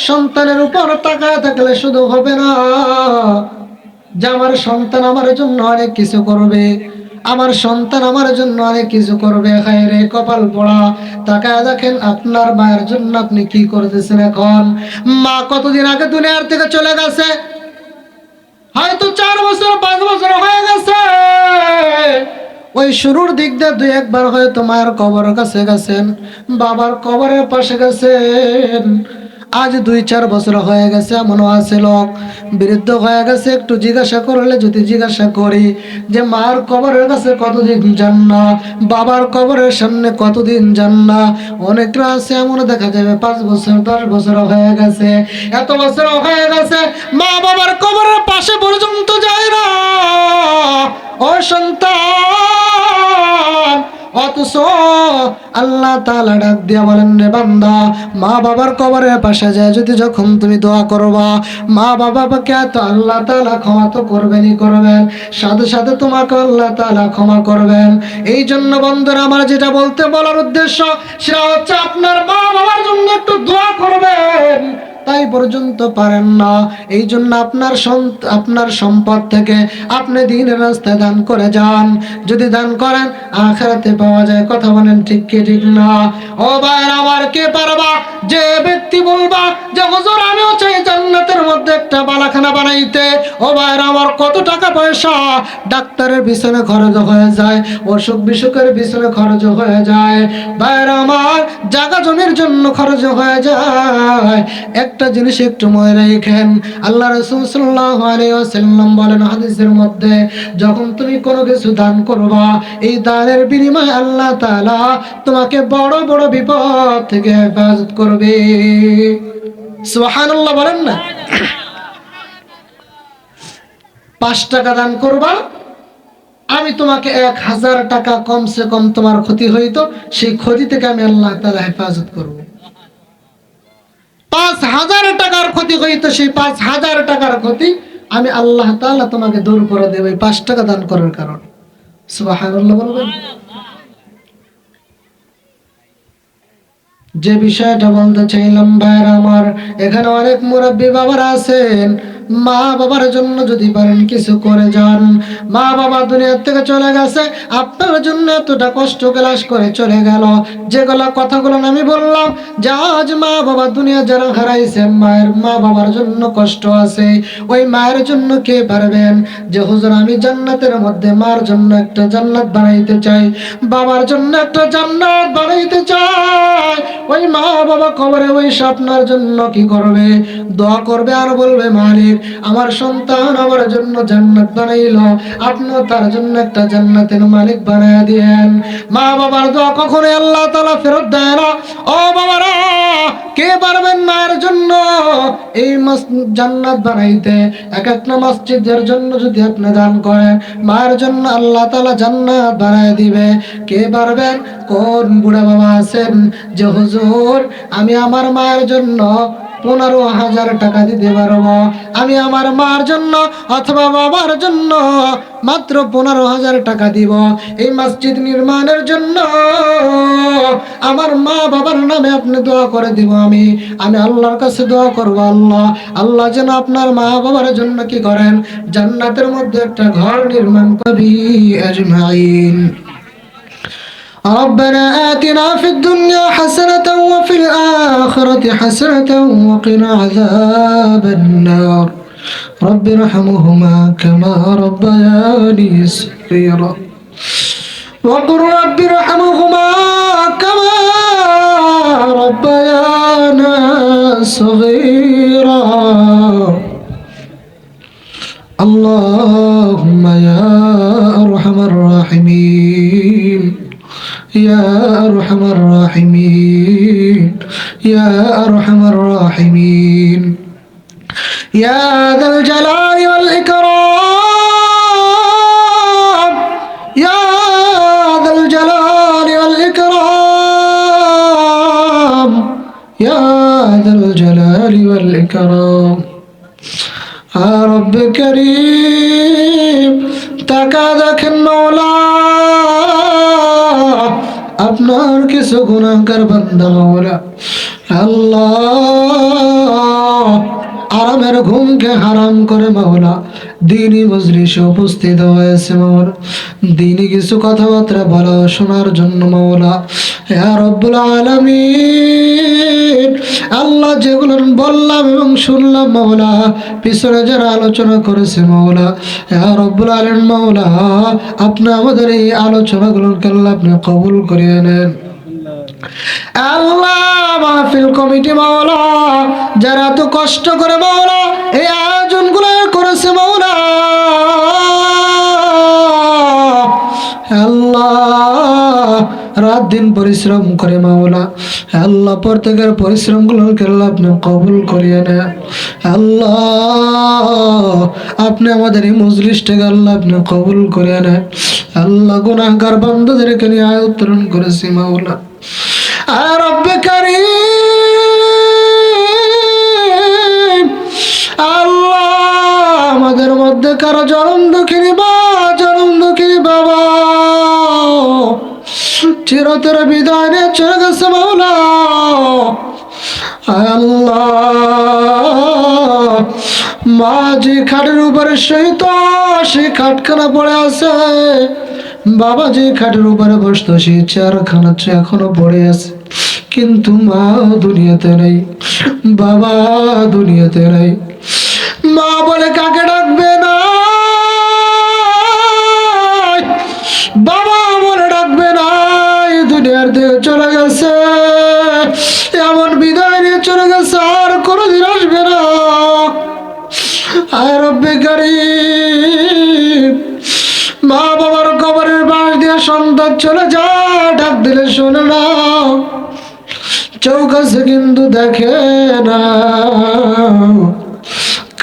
সন্তানের উপর তাকায় থাকলে শুধু হবে না যে আমার সন্তান আমার জন্য অনেক কিছু করবে, আমার সন্তান আমার জন্য অনেক কিছু করবে। হায় রে কপাল পোড়া, তাকায় দেখেন আপনার মায়ের জন্য আপনি কি করতেছেন এখন। মা কতদিন আগে দুনিয়ার থেকে চলে গেছে, হয়তো 4 বছর 5 বছর হয়ে গেছে। ওই শুরুর দিক দিয়ে 2-1 বার হয়তো মায়ের কবরের কাছে গেছেন, বাবার কবরের পাশে গেছেন। আজ 2-4 বছর হয়ে গেছে, এমনও আছে লোক বৃদ্ধ হয়ে গেছে। একটু জিজ্ঞাসা করলে, যদি জিজ্ঞাসা করি যে মার কবরের কাছে কতদিন যান না, বাবার কবরের সামনে কতদিন যান না, অনেকটা আছে এমন দেখা যাবে 5 বছর 10 বছর হয়ে গেছে। এত বছর হয়ে গেছে মা বাবার কবরের পাশে পর্যন্ত যায় না। ও সন্তান, অথচ আল্লাহ তাআলা ডাক দিয়া বলেন, রে বান্দা, মা বাবার কবরের পাশে যায় যদি যখন তুমি দোয়া করবা, মা বাবাকে তো আল্লাহ তাআলা ক্ষমা তো করবেনই করবেন, সাথে সাথে তোমাকে আল্লাহ তাআলা ক্ষমা করবেন। এই জন্য বন্ধুরা, আমার যেটা বলার উদ্দেশ্য সেটা হচ্ছে আপনার মা বাবার জন্য একটু দোয়া করবেন। তাই পর্যন্ত পারেন না, এই জন্য আপনার সম্পদ থেকে আপনি দিনের রাস্তায় দান করে যান। যদি দান করেন আখিরাতে পাওয়া যায়। কথা বলেন ঠিক কি ঠিক না? ও ভাই আমার, কে পারবা যে ব্যক্তি বলবা যে হুজুর আমিও চাই জান্নাতের মধ্যে একটা বালাখানা বানাইতে। ও ভাই আমার, কত টাকা পয়সা ডাক্তারের পিছনে খরচ হয়ে যায়, অসুখ বিসুখের পিছনে খরচ হয়ে যায়, ভাই আমার জায়গা জমির জন্য খরচ হয়ে যায়। একটা জিনিস একটু মনে রাখেন, আল্লাহ রাসূল সাল্লাল্লাহু আলাইহি ওয়াসাল্লাম বলেন হাদিসের মধ্যে, যখন তুমি কোনো কিছু দান করবা, এই দানের বিনিময়ে আল্লাহ তাআলা তোমাকে বড় বড় বিপদ থেকে হেফাজত করবে। সুবহানাল্লাহ বলেন না? 5 টাকা দান করবা, আমি তোমাকে 1000 টাকা কমসে কম তোমার ক্ষতি হইতো, সেই ক্ষতি থেকে আমি আল্লাহ তাআলা হেফাজত করব। 5000 টাকার ক্ষতি হইতো, সেই 5000 টাকার ক্ষতি আমি আল্লাহ তাআলা তোমাকে দূর করে দেব 5 টাকা দান করার কারণে। সুবহানাল্লাহ বলবেন? যে বিষয়টা বলতে চাইলাম ভাইরা আমার, এখানে অনেক মুরব্বী বাবারা আছেন, মা বাবার জন্য যদি পারেন কিছু করে যান। মা বাবা দুনিয়ার থেকে চলে গেছে, আপনার জন্য এতটা কষ্ট ক্লাস করে চলে গেল। যেগুলো কথাগুলো আমি বললাম, যে আজ মা বাবা দুনিয়া যারা হারাইছে, মা বাবার জন্য কষ্ট আছে, ওই মায়ের জন্য কে পারবেন যে হুজুর আমি জান্নাতের মধ্যে মার জন্য একটা জান্নাত বানাইতে চাই, বাবার জন্য একটা জান্নাত বানাইতে চাই। ওই মা বাবা কবরে ওই আপনার জন্য কি করবে? দোয়া করবে আর বলবে, মালিক আমার সন্তান আমার জন্য জান্নাত বানাইলো, আপনিও তার জন্য একটা জান্নাতের মালিক বানায়া দিয়েন। মা বাবার দোয়া কখনোই আল্লাহ তাআলা ফেরত দেয় না। ও বাবারা, কে পারবেন মায়ের জন্য এই জান্নাত বানাইতে? এক একটা মসজিদের জন্য যদি আপনি দান করেন, মায়ের জন্য আল্লাহ তাআলা জান্নাত বানায় দিবে। কে পারবেন? কোন বুড়া বাবা আছেন যে হুজুর আমি আমার মায়ের জন্য 15,000 টাকা দিতে পারবো। আমি আমার মার জন্য অথবা বাবার জন্য মাত্র 15,000 টাকা দিব। এই মসজিদ নির্মাণের জন্য আমার মা বাবার নামে আপনি দোয়া করে দিব। আমি আল্লাহর কাছে দোয়া করব, আল্লাহ আল্লাহ যেন আপনার মা বাবার জন্য কি করেন, জান্নাতের মধ্যে একটা ঘর নির্মাণ করবি আজমাইন। ربنا آتنا في الدنيا حسنة وفي الآخرة حسنة وقنا عذاب النار رب ارحمهما كما ربياني صغيرا وقل رب ارحمهما كما ربيانا صغيرا اللهم يا أرحم الراحمين يا أرحم الراحمين يا أرحم الراحمين يا ذا الجلال والإكرام يا ذا الجلال والإكرام يا ذا الجلال والإكرام يا رب كريم تكادك المولى আপনার কিছু গুনাহগার বান্দা মাওলা আল্লাহ আরামের ঘুমকে হারাম করে মাওলা দিনী মজলিসে উপস্থিত হয়েছে মাওলা, দিনী কিছু কথাবার্তা বলা শোনার জন্য মাওলা। ইয়া রব্বুল আলামিন আল্লাহ যেগুলো বললাম এবং শুনলাম মাওলা, পিছনে যারা আলোচনা করেছে মাওলা, ইয়া রব্বুল আলামিন মাওলা আপনি আমাদের এই আলোচনাগুলোকে আল্লাহ আপনি কবুল করিয়ে নেন। আল্লাহ মাহফিল কমিটি মাওলা যারা তো কষ্ট করে মাওলা এই আয়োজনগুলো করেছে মাওলা, আল্লাহ রাত দিন পরিশ্রম করে মাওলা, আল্লাহ প্রত্যেকের পরিশ্রমগুলোকে আল্লাহ আপনি কবুল করিয়ে নেন। আল্লাহ আপনি আমাদের এই মজলিসটাকে আল্লাহ আপনি কবুল করিয়ে নেন। আল্লাহ গুনাহগার বান্দাদেরকে নিয়ে উত্তরণ করেছি মাওলা। আর রব্বে কারীম আল্লাহ আমাদের মধ্যে কারো জনম দুঃখিনী বাবা চিরতর বিদায় নিয়ে চলে গেছে মাওলা। আল্লাহ মা যে খাটের উপরে সহিত সেই খাটখানা পড়ে আছে, বাবা যে খাটের উপরে বসতো সেই চেয়ারখানা এখনো পড়ে আছে, কিন্তু মা দুনিয়াতে নেই, বাবা দুনিয়াতে নেই। মা বলে কাকে ডাকবে না, বাবা বলে ডাকবে না, এই দুনিয়ার থেকে চলে গেছে, এমন বিদায় নিয়ে চলে গেছে আর কোনোদিন আসবে না। আয় রব্বে কারীম মা বাবার কবরের পাশ দিয়ে সন্তান চলে যা, ডাক দিলে শোনে না, চোখ আছে কিন্তু দেখে না,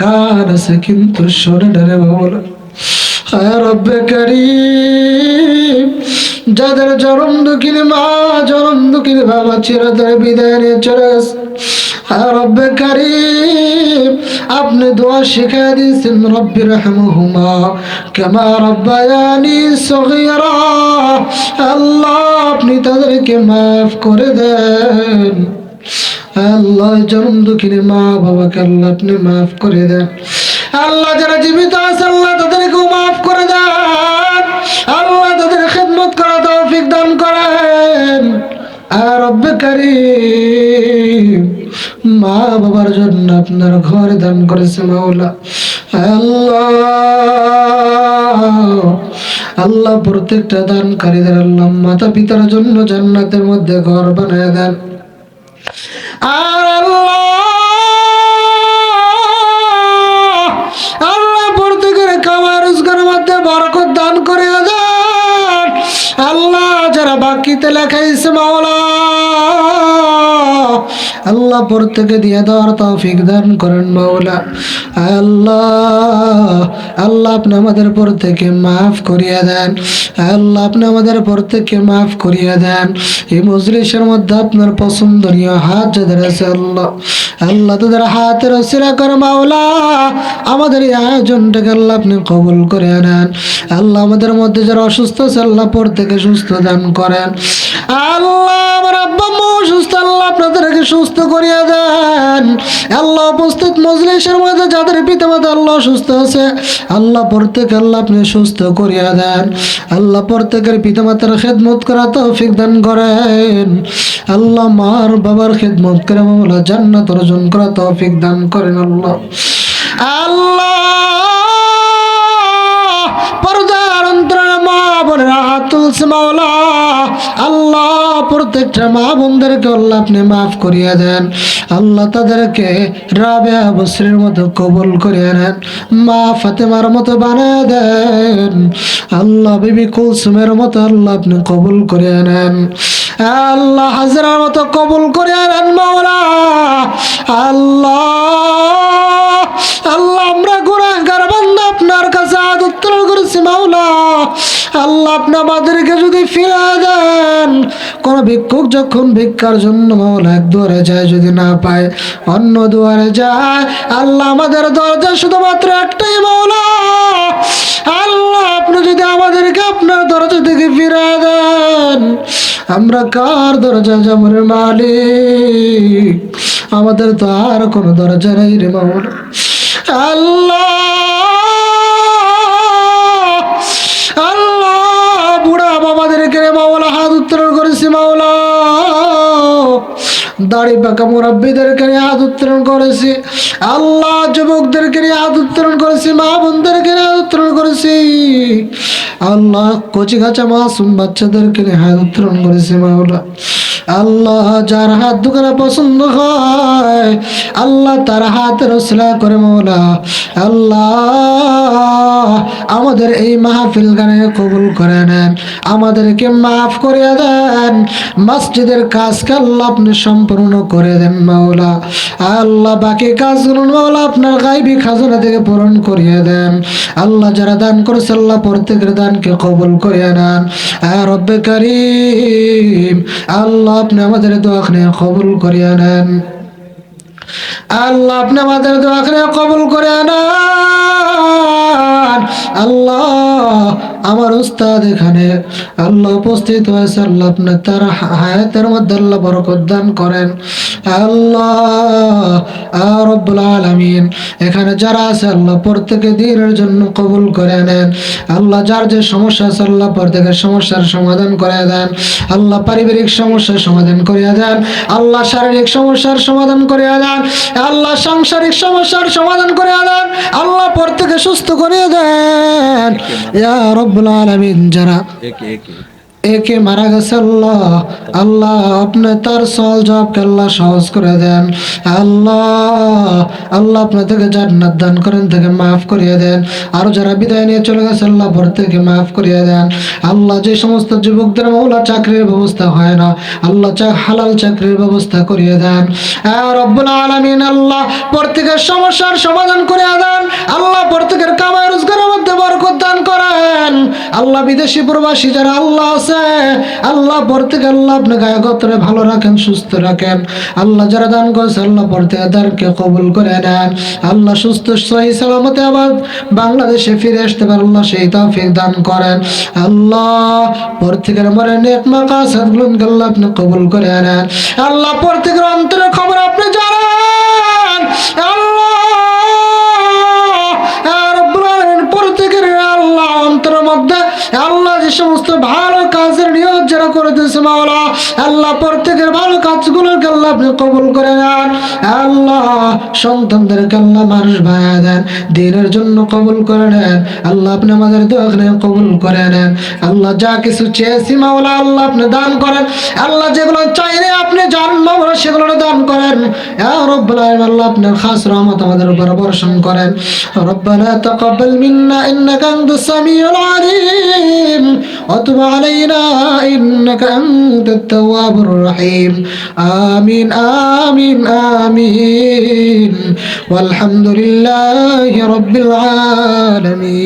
কান আছে কিন্তু শোনে না রে বাবা। আয় রব্বে কারীম যাদের জনম দুঃখিনী মা জনম দুঃখিনী বাবা চিরতরে বিদায় নিয়ে চলে গেছে, আয় রব্বে কারীম আপনি দোয়া শিখিয়ে দিয়েছেন রব্বি রহমহুমা কামা রব্বায়ানি সগীরা। আল্লাহ আপনি তাদেরকে মাফ করে দেন। আল্লাহ জনম দুঃখিনী মা বাবাকে আল্লাহ আপনি মাফ করে দেন। আল্লাহ যারা জীবিত আছে আল্লাহ তাদেরকেও মাফ করে দেন। আল্লাহ তাদের খেদমত করা তৌফিক দান করেন। আর রব্বে কারীম মা বাবার জন্য আপনার ঘর দান করেছে মাওলা। আল্লাহ প্রত্যেকটা দানকারীদের আল্লাহ মাতা পিতার জন্য জান্নাতের মধ্যে ঘর বানিয়ে দেন। আর আল্লাহ প্রত্যেকের খাবার রোজগারের মধ্যে বরকত দান করে দেন। আল্লাহ যারা বাকিতে লেখাইছে মাওলা আল্লাহ প্রত্যেকে দিয়ে দেওয়ার তৌফিক দান করেন মাওলা। আল্লাহ আল্লাহ আপনি আমাদের প্রত্যেকে মাফ করিয়ে দেন। আল্লাহ আপনি আমাদের প্রত্যেককে মাফ করিয়ে দেন। এই মজলিসের মধ্যে আপনার পছন্দনীয় হাত যাদের আছে আল্লাহ, আল্লাহ তাদের হাতের উসিলা করে মাওলা আমাদের এই আয়োজনটাকে আল্লাহ আপনি কবুল করে নেন। আল্লাহ আমাদের মধ্যে যারা অসুস্থ আছে আল্লাহ প্রত্যেকে সুস্থ দান করেন। আল্লাহ আমার আব্বা আম্মা অসুস্থ, আল্লাহ আপনাদেরকে সুস্থ করিয়ে দেন। আল্লাহ উপস্থিত মজলিসের মধ্যে যাদের পিতামাতা আল্লাহ অসুস্থ আছে আল্লাহ প্রত্যেকে আল্লাহ আপনি সুস্থ করিয়ে দেন। আল্লাহ প্রত্যেকের পিতামাতার খেদমত করা তৌফিক দান করেন। আল্লাহ মার বাবার খেদমত করে মাওলা জান্নাত অর্জন করা তৌফিক দান করেন। আল্লাহ আল্লাহ পর্দার অন্তরালে মা বোনেরা হাত তুলছে মাওলা, আল্লাহ প্রত্যেকটা মা বোনদেরকে আল্লাহ আপনি মাফ করিয়ে দেন। আল্লাহ তাদেরকে রাবেয়া বসরির মতো কবুল করিয়ে নেন, মা ফাতেমার মতো বানিয়ে দেন। আল্লাহ বিবি কুলসুমের মতো আল্লাহ আপনি কবুল করিয়ে নেন। আল্লাহ হাজরার মতো কবুল করিয়ে নেন মাওলা। আল্লাহ আল্লাহ আমরা গুনাহগার বান্দা আপনার কাছে হাত উত্তোলন করেছি মাওলা। আল্লাহ আপনি আমাদেরকে যদি ফিরে দেন, কোন ভিক্ষুক যখন ভিক্ষার জন্য মাওলা এক দুয়ারে যায় যদি না পায় অন্য দুয়ারে যায়, আল্লাহ আমাদের দরজা শুধুমাত্র একটাই মাওলা। আল্লাহ আপনি যদি আমাদেরকে আপনার দরজা থেকে ফিরে দেন, আমরা কার দরজা যাব রে মালিক? আমাদের তো আর কোনো দরজা নেই রে মাওলা। আল্লাহ আল্লাহ বুড়া বাবাদেরকে মাওলা হাত উত্তোলন করেছি মাওলা, দাড়ি পাকা মুরব্বীদেরকে হাত উত্তোলন করেছি আল্লাহ, যুবকদেরকে হাত উত্তোলন করেছি, মা বোনদেরকে হাত উত্তোলন করেছি আল্লাহ, কচি কাঁচা মাসুম বাচ্চাদেরকে হাত উত্তোলন করেছি মাওলা। আল্লাহ যার হাত দোকানে পছন্দ হয় আল্লাহ তার হাতের উসিলা করে মাওলা। আল্লাহ আমাদের এই মাহফিল গানে কবুল করে নেন, আমাদেরকে মাফ করে দেন, মসজিদের কাজকে আল্লাহ আপনি সম্পূর্ণ করে দেন মাওলা। আল্লাহ বাকি কাজগুলো মাওলা আপনার গায়বী খাজানা থেকে পূরণ করিয়ে দেন। আল্লাহ যারা দান করেছে আল্লাহ প্রত্যেকের দানকে কবুল করিয়ে নেন। রব্বে কারীম আল্লাহ আপনি আমাদের দোয়াখানে কবুল করিয়ে নেন। আল্লাহ আপনি আমাদের দোয়াখানে কবুল করে নেন। আল্লাহ আমার উস্তাদ এখানে আল্লাহ উপস্থিত হয়েছে, আল্লাহ আপনি তার হায়াতের মধ্যে আল্লাহ বরকত দান করেন। আল্লাহ রব্বুল আলামিন এখানে যারা আছে আল্লাহ প্রত্যেকে দ্বীনের জন্য কবুল করে নেন। আল্লাহ যার যে সমস্যা আছে আল্লাহ প্রত্যেকের সমস্যার সমাধান করে দেন। আল্লাহ পারিবারিক সমস্যার সমাধান করে দেন, আল্লাহ শারীরিক সমস্যার সমাধান করে দেন, আল্লাহ সাংসারিক সমস্যার সমাধান করে দেন, আল্লাহ প্রত্যেকে সুস্থ করে দেন ইয়া রব্বুল আলামিন। যারা একে মারা গেছে আল্লাহ আল্লাহ আপনি তার সওয়াল জবাবকে আল্লাহ সহজ করে দেন। আল্লাহ আল্লাহ আপনাদেরকে জান্নাত দান করেন, থেকে মাফ করিয়ে দেন। আর যারা বিদায় নিয়ে চলে গেছে আল্লাহ প্রত্যেককে মাফ করিয়ে দেন। আল্লাহ যে সমস্ত যুবকদের মাওলা চাকরির ব্যবস্থা হয় না আল্লাহ হালাল চাকরির ব্যবস্থা করিয়ে দেন রব্বুল আলামিন। আল্লাহ প্রত্যেকের সমস্যার সমাধান করে দেন। আল্লাহ প্রত্যেকের কামাই রোজগারের মধ্যে বরকত দান করেন। আল্লাহ বিদেশি প্রবাসী যারা আল্লাহ আছে আল্লাহ প্রত্যেকে আল্লাহ আপনি গায়ে গতরে ভালো রাখেন, সুস্থ রাখেন। আল্লাহ যারা দান করেছে আল্লাহ প্রত্যেকে কবুল করে নেন। আল্লাহ সুস্থ সহি সালামতে আবার বাংলাদেশে ফিরে আসতে পারে আল্লাহ সেই তৌফিক দান করেন। আল্লাহ প্রত্যেকের মনে নেক মাকাসাদগুলোকে আল্লাহ আপনি কবুল করে নেন। আল্লাহ প্রত্যেকের অন্তরের খবর আপনি জানেন। আল্লাহ রব্বুল আলামিন প্রত্যেকের আল্লাহ অন্তরের মধ্যে আল্লাহ যে সমস্ত ভালো কাজের নিয়ত যারা করতেছে মাওলা আল্লাহ প্রত্যেকের ভালো কাজগুলোকে আল্লাহ আপনি কবুল করে নেন। আল্লাহ সন্তানদেরকে আল্লাহ মানুষ বানায় দেন, দ্বীনের জন্য কবুল করে নেন। আল্লাহ আপনি আমাদের দোয়াখানে কবুল করে নেন। আল্লাহ যা কিছু চেয়েছি মাওলা আল্লাহ আপনি দান করেন। আল্লাহ যেগুলো চাইলে আপনি জানেন মাওলা সেগুলো দান করেন ইয়া রব্বুল আলামিন। আল্লাহ আপনার খাস রহমত আমাদের উপর বর্ষণ করেন। রব্বানা তাকাব্বাল মিন্না ইন্নাকা আনতাস সামিউল আলিম। الرجيم وتب علينا إنك أنت التواب الرحيم آمين آمين آمين والحمد لله رب العالمين